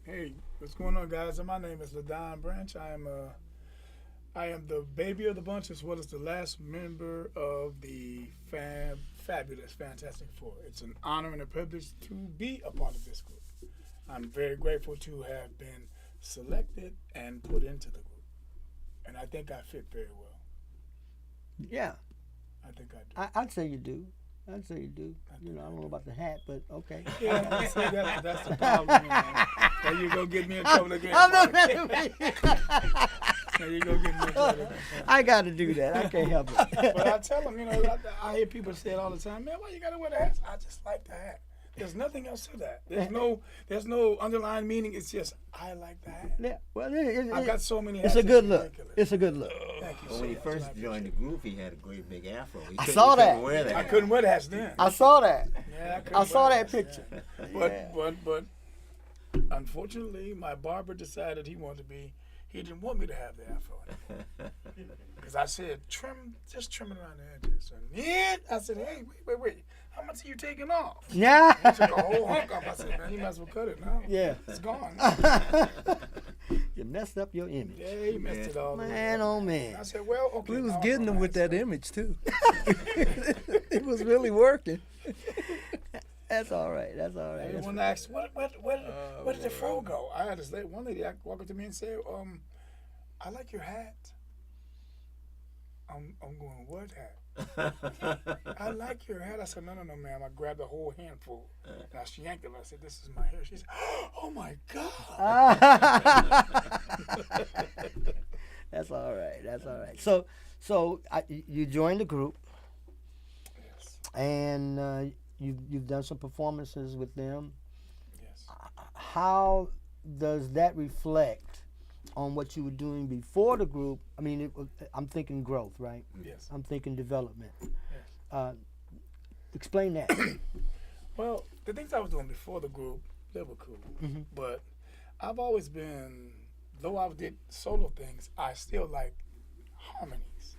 S5: Hey, what's going on, guys? My name is LaDon Branch. I am the baby of the bunch as well as the last member of the fabulous Fantastic Four. It's an honor and a privilege to be a part of this group. I'm very grateful to have been selected and put into the group. And I think I fit very well.
S4: Yeah,
S5: I think I do.
S4: I'd say you do. I'd say you do. You know, I don't know about the hat, but okay.
S5: Yeah, see, that's the problem. You know. There you go, get me in trouble again.
S4: I'm not
S5: Mark. There you go, get me in trouble again.
S4: I got to do that. I can't help it.
S5: But I tell them, you know, I hear people say it all the time, man, why you gotta wear the hat? I just like the hat. There's nothing else to that. There's no underlying meaning. It's just I like the hat.
S4: Yeah, well,
S5: I've got so many hats.
S4: it's a good
S5: it's
S4: look.
S5: ridiculous.
S4: It's a good look.
S5: Thank you.
S7: Well,
S5: so
S7: when he
S5: much.
S7: first
S5: I
S7: joined the
S5: appreciate
S7: group, he had a great big afro. He
S4: I
S7: couldn't-
S4: saw
S7: he couldn't
S4: that.
S7: Wear
S5: it.
S7: that.
S5: I couldn't wear the hats then.
S4: I saw that.
S5: Yeah,
S4: I saw
S5: wear
S4: that
S5: the hats,
S4: picture.
S5: yeah. But unfortunately, my barber decided he didn't want me to have the afro anymore. Because I said, just trim it around the edges. And then I said, hey, wait. How much are you taking off?
S4: Yeah.
S5: He took a whole hunk off. I said, man, you might as well cut it now.
S4: Yeah.
S5: It's gone.
S4: You messed up your image.
S5: Yeah, he messed it all up.
S4: Man, oh man.
S5: I said, well, okay.
S6: We was
S5: now
S6: getting
S5: I'm
S6: him with
S5: gonna
S6: that image too. It was really working.
S4: That's all right. That's all right.
S5: Everyone asked, where did the fro go? I had this lady, one lady walk up to me and say, I like your hat. I'm going, what hat? I like your hat. I said, no, ma'am. I grabbed a whole handful. And I yanked it. I said, this is my hair. She said, oh, my God.
S4: That's all right. That's all right. So you joined the group,
S5: Yes.
S4: and you've done some performances with them.
S5: Yes.
S4: How does that reflect on what you were doing before the group? I mean, I'm thinking growth, right?
S5: Yes.
S4: I'm thinking development.
S5: Yes.
S4: Explain that.
S5: Well, the things I was doing before the group, they were cool.
S4: Mhm.
S5: But I've always been, though I did solo things, I still like harmonies.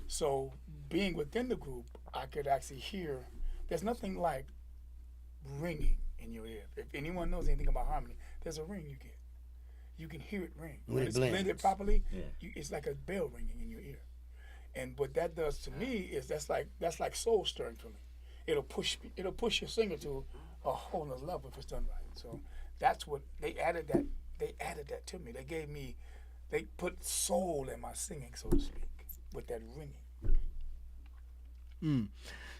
S5: So being within the group, I could actually hear, there's nothing like ringing in your ear. If anyone knows anything about harmony, there's a ring you get. You can hear it ring.
S4: When
S5: When
S4: it
S5: it's
S4: blends.
S5: blended properly,
S7: Yeah.
S5: it's like a bell ringing in your ear. And what that does to me is that's like soul stirring for me. It'll push your singer to a whole nother level if it's done right. So that's what they added that to me. They put soul in my singing, so to speak, with that ringing.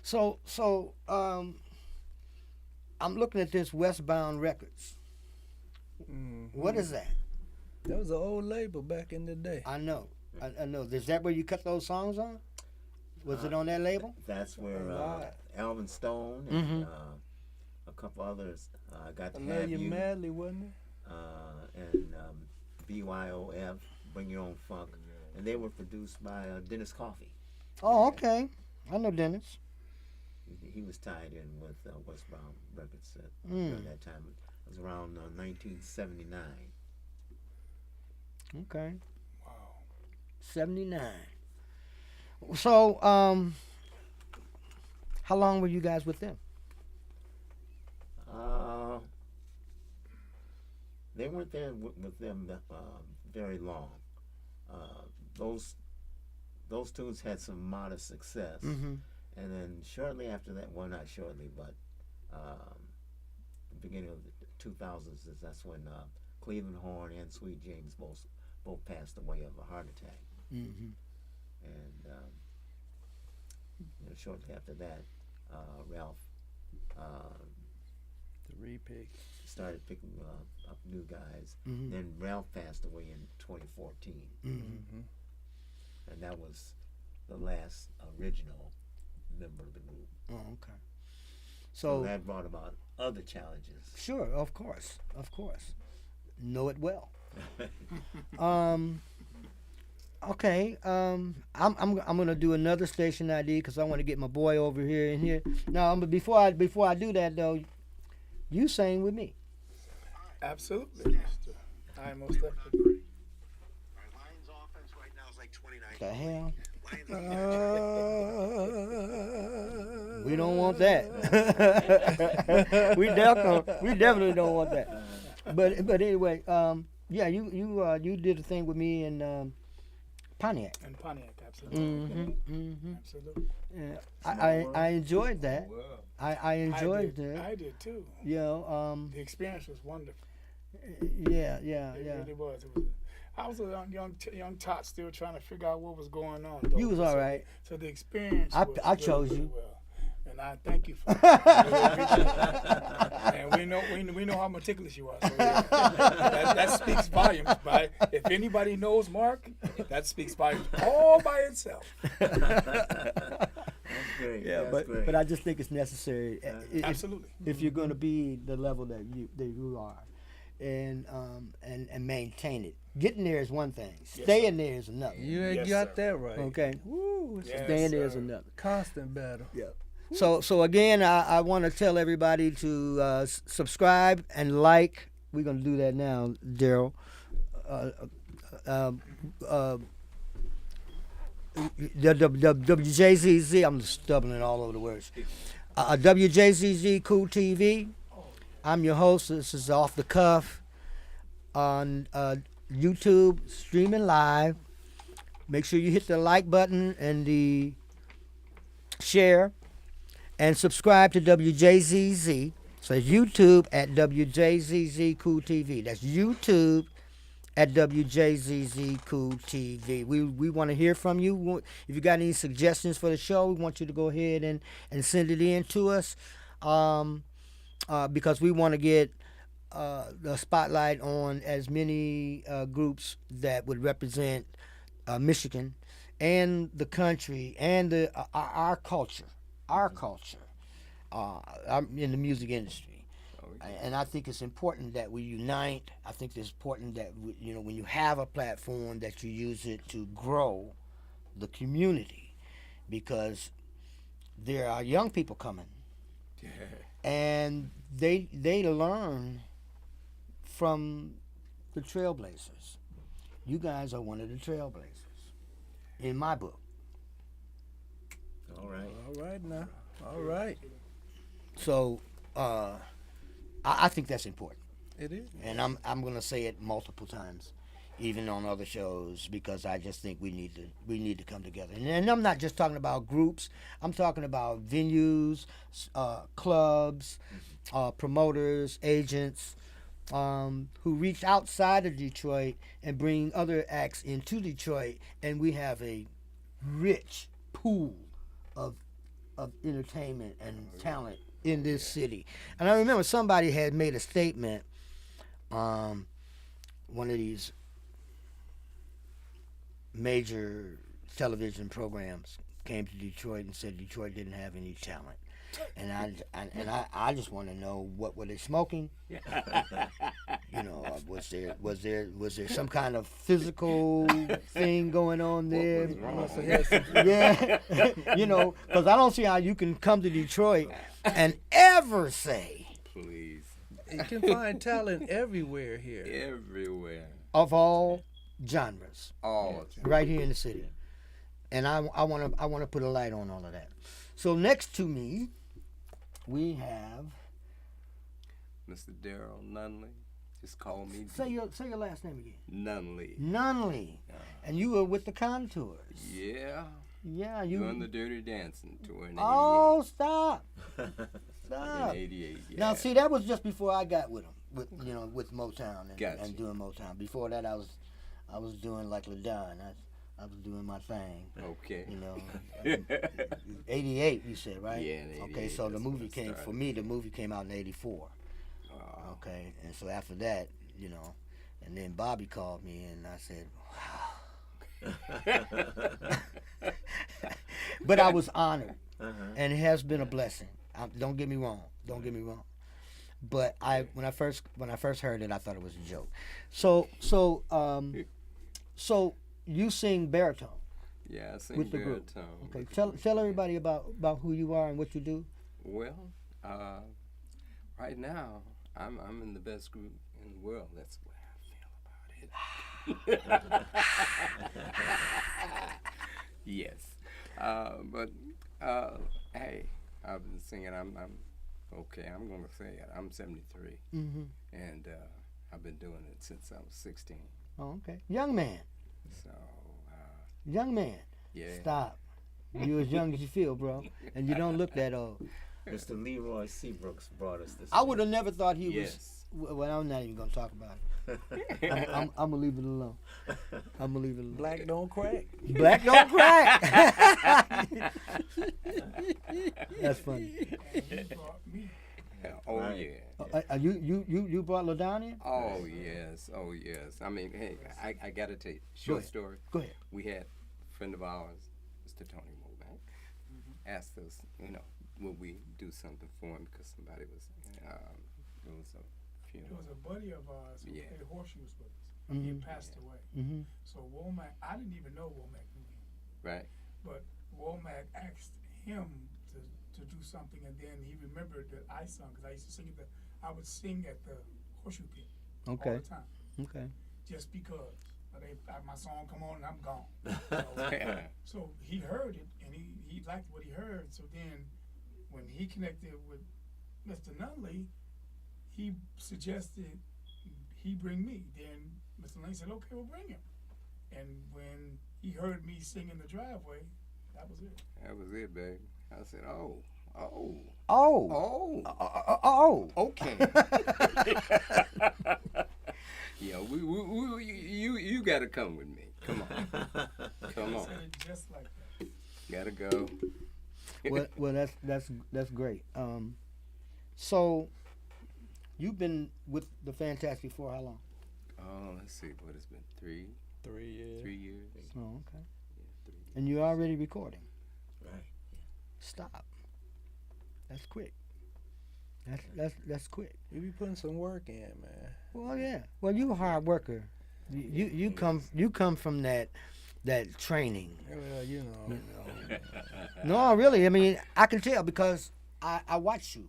S4: So I'm looking at this Westbound Records. What is that?
S6: That was an old label back in the day.
S4: I know. I know. Is that where you cut those songs on? Was it on that label?
S7: That's where
S6: Right.
S7: Alvin Stone and
S4: Mhm.
S7: a couple others got
S6: I
S7: to
S6: know
S7: have
S6: you
S7: you,
S6: madly, wasn't it?
S7: and BYOF, Bring Your Own Funk, and they were produced by Dennis Coffey.
S4: Oh, okay. I know Dennis.
S7: He was tied in with Westbound Records
S4: Mm.
S7: during that time. It was around 1979.
S4: Okay.
S5: Wow.
S4: 79. So, How long were you guys with them?
S7: They weren't there with them very long. Those tunes had some modest success,
S4: Mm-hmm.
S7: and then shortly after that, well, not shortly, but the beginning of the 2000s, that's when Cleveland Horn and Sweet James both passed away of a heart attack.
S4: Mm-hmm.
S7: And shortly after that, Ralph
S6: The repick.
S7: started picking up new guys.
S4: Mm-hmm.
S7: Then Ralph passed away in 2014,
S4: Mm-hmm.
S7: and that was the last original member of the group.
S4: Oh, okay.
S7: So
S4: So
S7: that brought about other challenges.
S4: sure, of course. Know it well. Okay. I'm gonna do another station ID because I want to get my boy over here in here. Now, but before I do that though, you sang with me.
S5: Absolutely. I am most definitely.
S8: Lions offense right now is like 29.
S4: The hell?
S8: Lions
S4: We don't want that. we definitely don't want that. But anyway, yeah, you did a thing with me in Pontiac.
S5: And Pontiac, absolutely.
S4: Mm-hmm. Mm-hmm.
S5: Absolutely.
S4: Yeah, I enjoyed that. I enjoyed that.
S5: I did too.
S4: You know,
S5: The experience was wonderful.
S4: yeah.
S5: It really was. I was a young tot still trying to figure out what was going on. Though.
S4: You was all right.
S5: So the experience.
S4: I
S5: was
S4: chose
S5: really
S4: you.
S5: well. And I thank you for it. And we know how meticulous you are. So yeah, that speaks volumes. If anybody knows Mark, that speaks volumes all by itself.
S7: That's great.
S4: Yeah,
S7: That's great.
S4: but I just think it's necessary.
S5: Absolutely.
S4: If you're going to be the level that you are, and maintain it. Getting there is one thing. Staying there is another.
S6: You ain't
S5: Yes,
S6: got
S5: sir.
S6: that right.
S4: Okay.
S6: Woo, it's
S5: Yes,
S4: Staying there is
S5: sir.
S4: another.
S6: constant battle.
S4: Yeah. So again, I want to tell everybody to subscribe and like. We're gonna do that now, Daryl. WJZZ. I'm stumbling all over the words. WJZZ Cool TV. I'm your host. This is Off the Cuff on YouTube, streaming live. Make sure you hit the like button and the share. And subscribe to WJZZ. So it's YouTube at WJZZ Cool TV. That's YouTube at WJZZ Cool TV. We want to hear from you. If you got any suggestions for the show, we want you to go ahead and send it in to us. Because we want to get the spotlight on as many groups that would represent Michigan and the country and our culture. Our culture in the music industry. And I think it's important that we unite. I think it's important that when you have a platform that you use it to grow the community, because there are young people coming and they learn from the trailblazers. You guys are one of the trailblazers in my book.
S7: All right.
S6: All right now. All right.
S4: So I think that's important,
S6: It is.
S4: and I'm going to say it multiple times, even on other shows, because I just think we need to come together. And I'm not just talking about groups. I'm talking about venues, clubs, promoters, agents, who reach outside of Detroit and bring other acts into Detroit, and we have a rich pool of entertainment and talent in this city. And I remember somebody had made a statement, one of these major television programs came to Detroit and said Detroit didn't have any talent. And I just want to know, what were they smoking? Was there some kind of physical thing going on there? Yeah, because I don't see how you can come to Detroit and ever say
S3: Please.
S6: You can find talent everywhere here.
S3: Everywhere.
S4: of all genres
S3: All.
S4: right here in the city. And I want to put a light on all of that. So next to me, we have.
S3: Mr. Daryl Nunley. Just call me
S4: Say your last name again.
S3: Nunley.
S4: Nunley. And you were with the Contours.
S3: Yeah.
S4: Yeah, you.
S3: Doing the Dirty Dancing tour in 88.
S4: Oh, stop. Stop.
S3: In 88, yeah.
S4: Now, see, that was just before I got with them, with Motown and,
S3: Gotcha.
S4: and doing Motown. Before that, I was doing like LaDon. I was doing my thing.
S3: Okay.
S4: 88, you said, right?
S3: Yeah, in 88.
S4: Okay, so the
S3: that's
S4: movie
S3: when it
S4: came,
S3: started.
S4: for me, the movie came out in 84. Okay, and so after that, and then Bobby called me and I said, wow. But I was honored, and it has been a blessing. Don't get me wrong. But when I first heard it, I thought it was a joke. So you sing baritone.
S3: Yeah, I sing
S4: with the group.
S3: baritone.
S4: Okay, tell everybody about who you are and what you do.
S3: Well, right now I'm in the best group in the world. That's the way I feel about it. Yes, but hey, I've been singing. I'm okay. I'm gonna say it. I'm 73, and I've been doing it since I was 16.
S4: Oh, okay, young man.
S3: So.
S4: Young man.
S3: Yeah.
S4: Stop. You as young as you feel, bro, and you don't look that old.
S7: Mr. Leroy Seabrooks brought us this.
S4: I would have never thought he
S3: Yes.
S4: was. Well, I'm not even gonna talk about it. I'm gonna leave it alone.
S6: Black don't crack.
S4: Black don't crack. That's funny.
S5: You brought me.
S3: Oh
S7: Right.
S3: yeah.
S4: You brought LaDon in?
S3: Oh yes. I mean, hey, I gotta tell you, short story.
S4: Go ahead.
S3: We had a friend of ours, Mr. Tony Mobank, asked us, would we do something for him because somebody was, it was a
S5: It
S3: funeral.
S5: was a buddy of ours who
S3: Yeah.
S5: played horseshoes with us. He
S4: Mhm.
S5: passed away.
S4: Mm-hmm.
S5: So Womack, I didn't even know Womack knew him,
S3: Right.
S5: but Womack asked him to do something, and then he remembered that I sung because I used to sing I would sing at the horseshoe pit all
S4: Okay.
S5: the time,
S4: Okay.
S5: just because. My song come on and I'm gone.
S3: Yeah.
S5: So he heard it and he liked what he heard. So then when he connected with Mr. Nunley, he suggested he bring me. Then Mr. Nunley said, okay, we'll bring him. And when he heard me sing in the driveway, that was it.
S3: That was it, baby. I said, oh, okay. Yeah, you gotta come with me. Come on. Come
S5: He
S3: on.
S5: said it just like that.
S3: Gotta go.
S4: Well, that's great. So you've been with the Fantastic for how long?
S3: Oh, let's see. What it's been 3
S6: 3 years.
S3: years.
S4: Oh, okay.
S3: Yeah, 3 years.
S4: And you're already recording.
S7: Right.
S4: Stop. That's quick. That's quick.
S6: You be putting some work in, man.
S4: Well, yeah. Well, you a hard worker. You come from that training.
S6: Well, you know.
S4: No, really. I mean, I can tell because I watch you.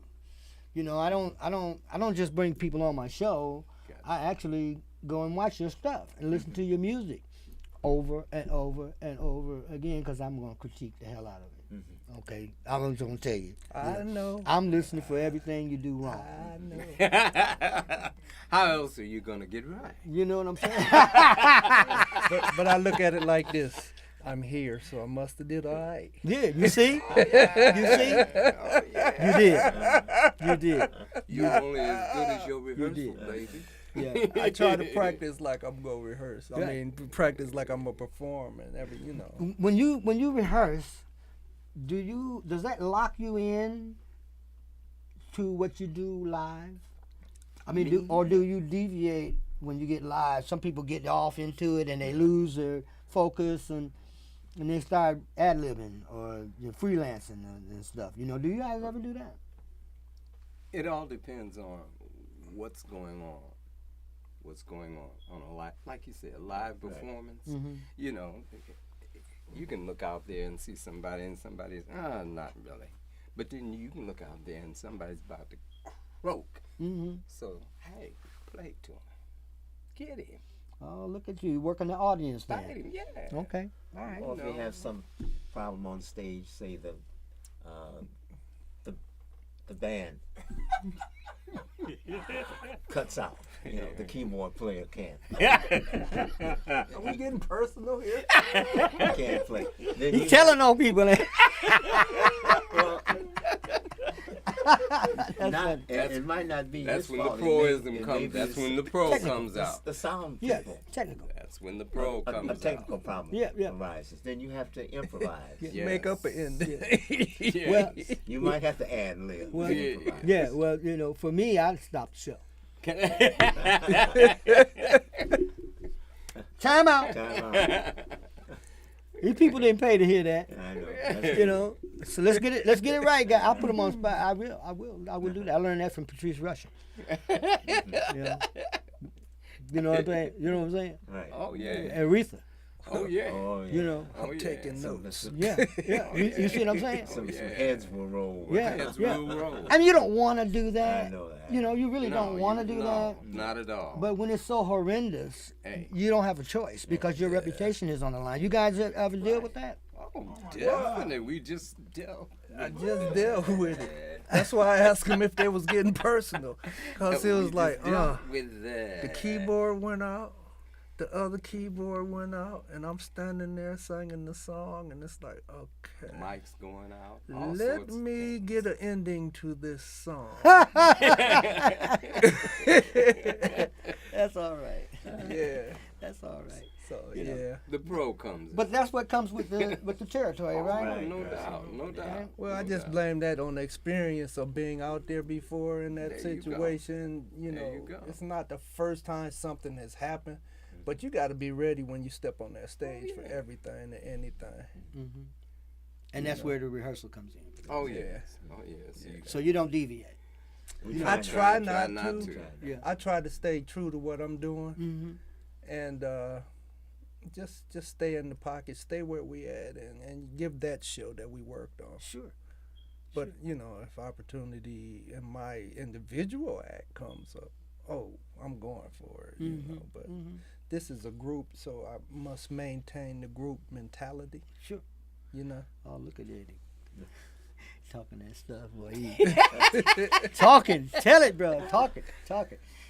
S4: I don't just bring people on my show.
S3: Gotcha.
S4: I actually go and watch your stuff and listen to your music over and over and over again because I'm going to critique the hell out of it. Okay, I'm just going to tell you.
S6: I know.
S4: I'm listening for everything you do wrong.
S6: I know.
S3: How else are you gonna get right?
S4: You know what I'm saying?
S6: but I look at it like this. I'm here, so I must have did all right.
S4: Yeah, you see? You see?
S3: Oh, yeah.
S4: You did.
S3: You're only as good as your rehearsal,
S4: did.
S3: baby.
S4: Yeah.
S6: I try to practice like I'm gonna rehearse. I
S4: Right.
S6: mean, practice like I'm gonna perform and
S4: When you rehearse, does that lock you in to what you do live? I mean, do you deviate when you get live? Some people get off into it and they lose their focus and they start ad-libbing or you're freelancing and stuff. Do you guys ever do that?
S3: It all depends on what's going on. What's going on a live, like you said, live performance.
S4: Mm-hmm.
S3: You can look out there and see somebody, and somebody's not really. But then you can look out there and somebody's about to croak.
S4: Mm-hmm.
S3: So hey, play to him, get him,
S4: Oh, look at you working the audience
S3: fight
S4: there.
S3: him, yeah.
S4: Okay. All right.
S7: Or if they have some problem on stage, say the the band cuts out. You know, the keyboard player can't.
S6: Are we getting personal here?
S7: Can't play. Then
S4: He's telling on people.
S7: well,
S4: That's
S7: it might not be.
S3: That's
S7: his
S3: when the
S7: fault. It may
S3: proism comes.
S7: be
S3: That's
S7: this-
S3: when the pro
S4: technical.
S3: comes out.
S7: the sound
S4: yeah,
S7: people.
S4: technical.
S3: That's when the pro comes
S7: A
S3: out.
S7: technical problem
S4: Yeah, yeah.
S7: arises. Then you have to improvise.
S3: Yes.
S6: Make up an ending.
S3: Yes.
S4: Well,
S7: You might have to ad lib.
S4: Well,
S3: Yeah.
S4: yeah, well, you know, for me, I'd stop the show. Time out.
S7: Time out.
S4: These people didn't pay to hear that.
S7: I know. That's
S4: You know, so let's get it right, guys. I'll put them on the spot. I will do that. I learned that from Patrice Rushen. Yeah. You know what I'm saying? You know what I'm saying?
S7: right.
S3: Oh yeah.
S4: And Aretha.
S3: Oh yeah.
S7: Oh, yeah.
S4: You know.
S3: Oh,
S6: I'm
S3: yeah.
S6: taking
S7: Some-
S6: notes.
S7: some-
S4: Yeah, yeah. You see what I'm saying?
S7: Some
S3: yeah.
S7: heads will roll.
S4: Yeah,
S3: That's
S4: yeah.
S3: real roll.
S4: I mean, you don't want to do that.
S7: I know that.
S4: You know, you really don't want to do
S3: no,
S4: that.
S3: Not at all.
S4: But when it's so horrendous,
S3: Hey.
S4: you don't have a choice because your reputation is on the line. You guys ever deal with that?
S3: Oh, definitely. We just dealt.
S6: I just dealt with it. That's why I asked him if they was getting personal, cause it
S3: We
S6: was
S3: just
S6: like,
S3: dealt with that.
S6: the keyboard went out, the other keyboard went out, and I'm standing there singing the song, and it's like, okay,
S3: Mike's going out. all
S6: let
S3: sorts of
S6: me
S3: things.
S6: get an ending to this song.
S4: That's all right.
S6: Yeah.
S4: That's all right.
S6: So
S4: You know.
S6: yeah.
S3: The pro comes in.
S4: But that's what comes with the territory, right?
S7: right.
S3: No doubt. No doubt.
S6: Well, I
S3: no
S6: just
S3: doubt.
S6: blame that on the experience of being out there before in that
S3: There you go.
S6: situation. You
S3: There
S6: know,
S3: you go.
S6: it's not the first time something has happened, but you got to be ready when you step on that stage for
S3: yeah.
S6: everything and anything.
S4: Mm-hmm. And that's where the rehearsal comes in.
S3: Oh yes. Oh yes. You
S4: So you don't deviate.
S7: We
S6: I try not
S3: not
S6: to.
S3: to.
S4: Yeah.
S6: I try to stay true to what I'm doing
S4: Mm-hmm.
S6: and just stay in the pocket, stay where we at, and give that show that we worked on.
S4: Sure.
S6: But you know, if opportunity in my individual act comes up, oh, I'm going for it. You know, but this is a group, so I must maintain the group mentality.
S4: Sure.
S6: You know.
S4: Oh, look at Eddie. Talking that stuff, boy. Talking. Tell it, bro. Talking.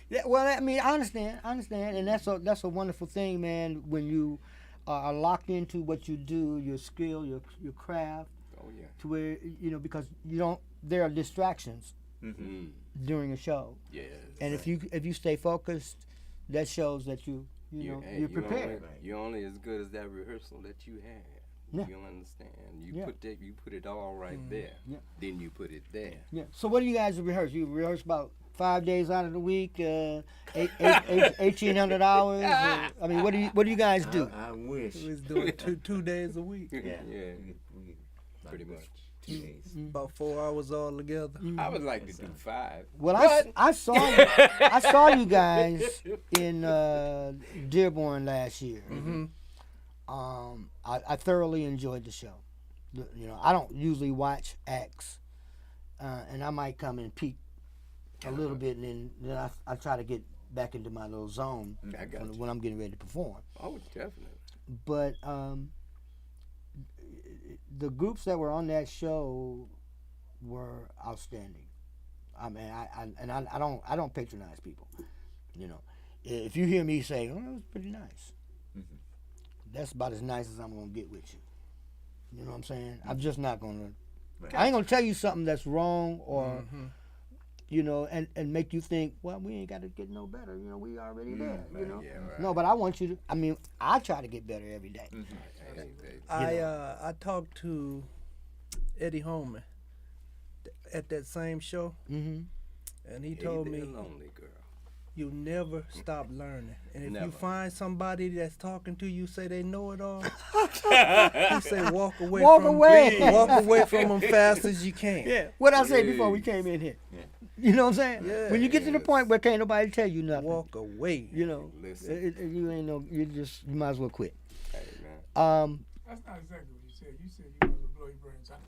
S4: Yeah, well, I mean, I understand, and that's a wonderful thing, man. When you are locked into what you do, your skill, your craft,
S3: Oh yeah.
S4: to where because you don't. There are distractions
S3: Mm.
S4: during a show,
S3: Yes.
S4: and if you stay focused, that shows that you're
S3: hey,
S4: prepared.
S3: You're only as good as that rehearsal that you had.
S4: Yeah.
S3: You understand? You
S4: Yeah.
S3: put it all right there.
S4: Yeah.
S3: Then you put it there.
S4: Yeah. So what do you guys rehearse? You rehearse about 5 days out of the week, 1,800 hours. I mean, what do you guys do?
S7: I wish.
S6: We was doing two days a week,
S7: Yeah.
S3: Yeah.
S7: We
S3: Pretty much.
S7: 2 days.
S6: about 4 hours all together.
S3: I would like to do 5.
S4: Well,
S3: But-
S4: I saw you guys in Dearborn last year.
S6: Mm-hmm.
S4: I thoroughly enjoyed the show. I don't usually watch acts, and I might come and peek a little bit, and then I try to get back into my little zone
S3: I got you.
S4: when I'm getting ready to perform.
S3: Oh, definitely.
S4: But the groups that were on that show were outstanding. I mean, I don't patronize people. If you hear me say, "Oh, it was pretty nice," that's about as nice as I'm gonna get with you. You know what I'm saying? I'm just not gonna.
S7: Right.
S4: I ain't gonna tell you something that's wrong or.
S6: Mhm.
S4: And make you think, well, we ain't got to get no better. We already there.
S3: yeah, right.
S4: No, but I want you to. I mean, I try to get better every day.
S3: Hey,
S6: I talked to Eddie Holman at that same show,
S4: Mm-hmm.
S6: and he
S3: hey,
S6: told
S3: they're
S6: me
S3: lonely girl.
S6: you never stop learning. And if
S3: Never.
S6: you find somebody that's talking to you, say they know it all, he say walk away
S4: Walk
S6: from
S4: away.
S6: walk away from them fast as you can.
S4: Yeah. What I say before we came in here.
S7: Yeah.
S4: You know what I'm saying?
S6: Yeah.
S4: When you get to the point where can't nobody tell you nothing,
S6: Walk away.
S3: Listen.
S4: you ain't no. You might as well quit.
S3: Hey, man.
S5: That's not exactly what you said. You said you was to blow your brains out.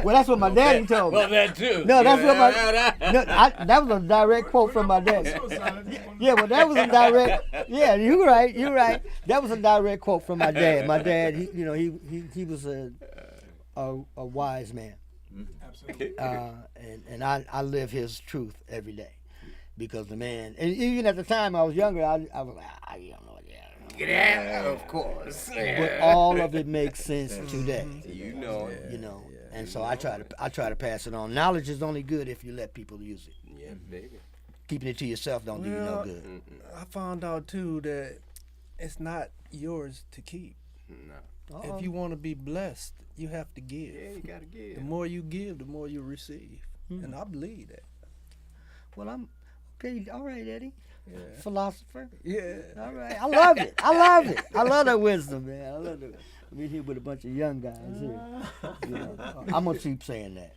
S4: Well, that's what my daddy told me.
S3: Well, that too.
S4: No, that's what my.
S3: my.
S4: No, that was a direct quote from my daddy. Yeah, well, that was a direct. Yeah, you're right. That was a direct quote from my dad. My dad, he was a a wise man.
S5: Absolutely.
S4: And I live his truth every day, because the man, and even at the time I was younger, I was like, I don't know,
S3: Yeah, of course.
S4: but all of it makes sense today.
S3: You know it.
S4: You know, and so I try to pass it on. Knowledge is only good if you let people use it.
S3: Yeah, baby.
S4: Keeping it to yourself don't do you no good.
S6: I found out too that it's not yours to keep.
S3: No.
S6: If you want to be blessed, you have to give.
S3: Yeah, you gotta give.
S6: The more you give, the more you receive. And I believe that.
S4: Well, I'm okay. All right, Eddie.
S6: Yeah.
S4: Philosopher.
S6: Yeah.
S4: All right. I love it. I love it. I love that wisdom, man. I love it. I'm in here with a bunch of young guys here. You know, I'm gonna keep saying that.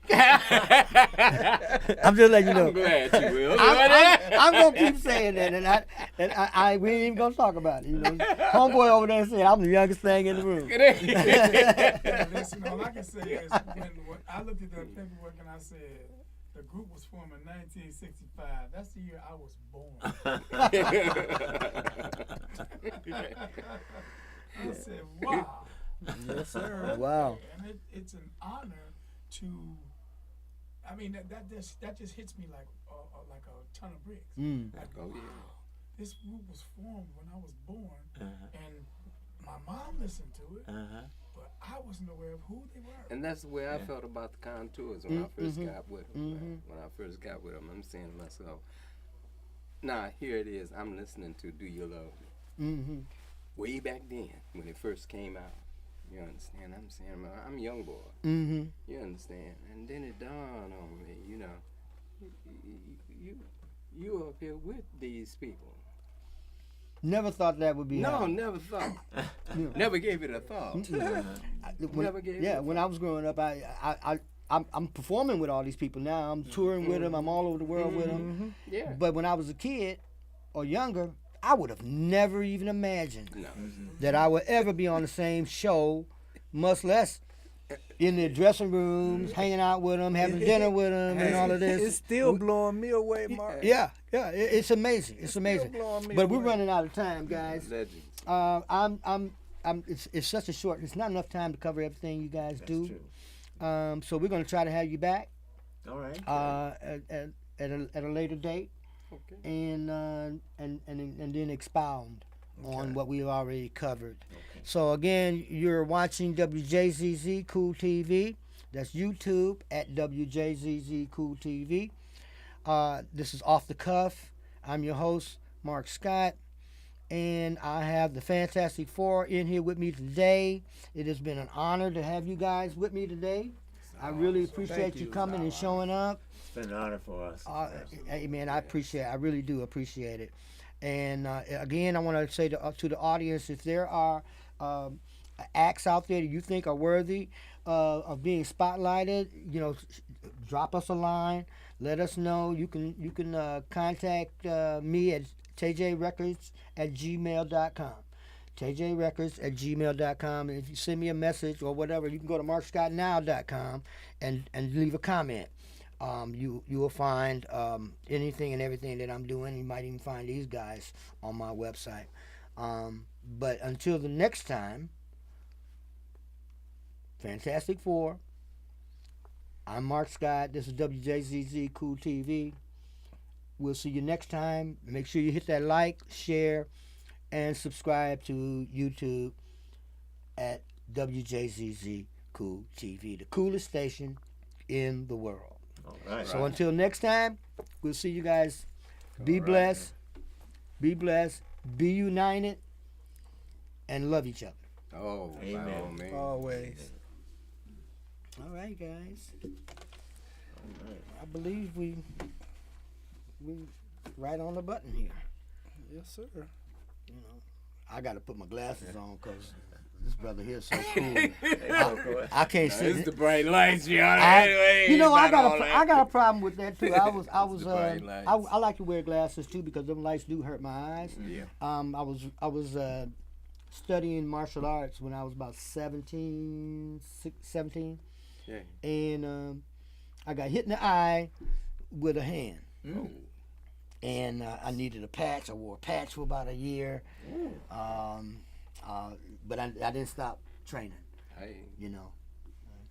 S4: I'm just letting you know.
S3: I'm glad you will.
S4: I'm gonna keep saying that, and I we ain't even gonna talk about it. You know, homeboy over there said I'm the youngest thing in the room.
S5: Listen, all I can say is when I looked at that paperwork and I said the group was formed in 1965. That's the year I was born. I said, wow.
S6: Yes, sir.
S4: Wow.
S5: And it's an honor to. I mean that just hits me like a ton of bricks. Like,
S3: Oh, yeah.
S5: wow, this group was formed when I was born, and my mom listened to it, but I wasn't aware of who they were.
S3: And that's the way I felt about the Contours when I first got with them. Man. When I first got with them, I'm saying to myself, nah, here it is. I'm listening to Do You Love Me? Way back then, when it first came out. You understand? I'm saying, I'm a young boy. You understand? And then it dawned on me, you know, you up here with these people.
S4: Never thought that would be.
S3: No,
S4: happening.
S3: never thought. Never gave it a thought. Never gave it a
S4: when I was growing up, I'm performing with all these people now. I'm touring with them. I'm all over the world with them.
S3: Yeah.
S4: But when I was a kid or younger, I would have never even imagined that I would ever be on the same show, much less in the dressing rooms, hanging out with them, having dinner with them, and all of this.
S6: It's still blowing me away, Mark.
S4: Yeah, it's amazing. It's amazing.
S6: blowing me
S4: But we're
S6: away.
S4: running out of time, guys.
S3: Legends.
S4: It's such a short. It's not enough time to cover everything you guys
S7: That's
S4: do.
S7: true.
S4: So we're gonna try to have you back
S7: All right.
S4: at a later date.
S3: Okay.
S4: And then expound on what we've already covered. So again, you're watching Wjzz Cool TV. That's YouTube at Wjzz Cool TV. This is Off the Cuff. I'm your host, Mark Scott, and I have the Fantastic Four in here with me today. It has been an honor to have you guys with me today. I really appreciate you coming and showing up.
S7: It's been an honor for us.
S4: Hey man, I appreciate it. I really do appreciate it. And again, I want to say to the audience, if there are acts out there that you think are worthy of being spotlighted, you know, drop us a line. Let us know. You can contact me at tjrecords@gmail.com. tjrecords@gmail.com. And if you send me a message or whatever, you can go to markscottnow.com and leave a comment. You will find anything and everything that I'm doing. You might even find these guys on my website. But until the next time, Fantastic Four. I'm Mark Scott. This is Wjzz Cool TV. We'll see you next time. Make sure you hit that like, share, and subscribe to YouTube at Wjzz Cool TV, the coolest station in the world.
S7: All right.
S4: So until next time, we'll see you guys. Be blessed. Be blessed. Be united. And love each other.
S3: Oh,
S7: Amen.
S3: by all means.
S6: Always.
S4: All right, guys.
S7: All right.
S4: I believe we right on the button here.
S6: Yes, sir.
S4: You know, I got to put my glasses on because this brother here is so cool. I can't see.
S3: It's the bright lights, you know.
S4: You know, I got a problem with that too. I was
S3: the bright lights.
S4: I like to wear glasses too because them lights do hurt my eyes.
S3: Yeah.
S4: I was studying martial arts when I was about 17,
S3: Yeah.
S4: and I got hit in the eye with a hand.
S3: Oh.
S4: And I needed a patch. I wore a patch for about a year. But I didn't stop training.
S3: Hey.
S4: You know,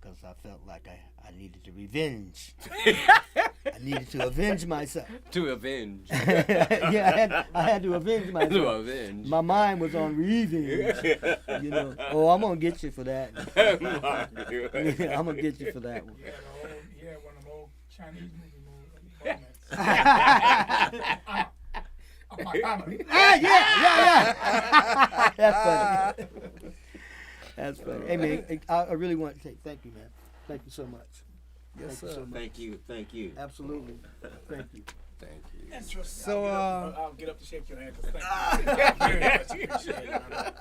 S4: because I felt like I needed to revenge. I needed to avenge myself.
S3: To avenge.
S4: Yeah, I had to avenge myself.
S3: To avenge.
S4: My mind was on revenge. You know, oh, I'm gonna get you for that. I'm gonna get you for that one.
S5: He had one of them old Chinese movie moments.
S4: Yeah. That's funny. That's funny. Hey man, I really want to say thank you, man. Thank you so much.
S6: Yes,
S4: Thank you
S6: sir.
S4: so much.
S7: Thank you.
S4: Absolutely. Thank you.
S3: Thank you.
S5: Interesting.
S6: So,
S5: I'll get up to shake your hand. 'Cause thank you very much. Appreciate it, man.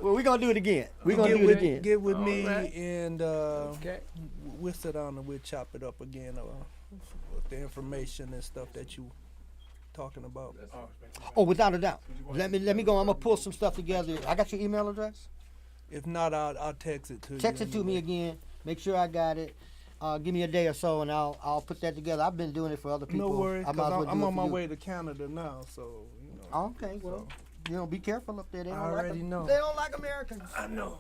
S4: Well, we're gonna do it again. We're gonna do it again.
S6: Get with me
S3: right.
S6: and
S3: Okay.
S6: we'll sit down and we'll chop it up again with the information and stuff that you talking about.
S4: Oh, without a doubt. Let me go. I'm gonna pull some stuff together. I got your email address.
S6: If not, I'll text it to you.
S4: Text it to me
S6: anyway.
S4: again. Make sure I got it. Give me a day or so, and I'll put that together. I've been doing it for other people.
S6: No worries,
S4: I might as well
S6: because
S4: do
S6: I'm
S4: it
S6: on
S4: for
S6: my
S4: you.
S6: way to Canada now, so you know.
S4: Okay, well, be careful up there. They don't
S6: I already know.
S4: They don't like Americans.
S6: I know.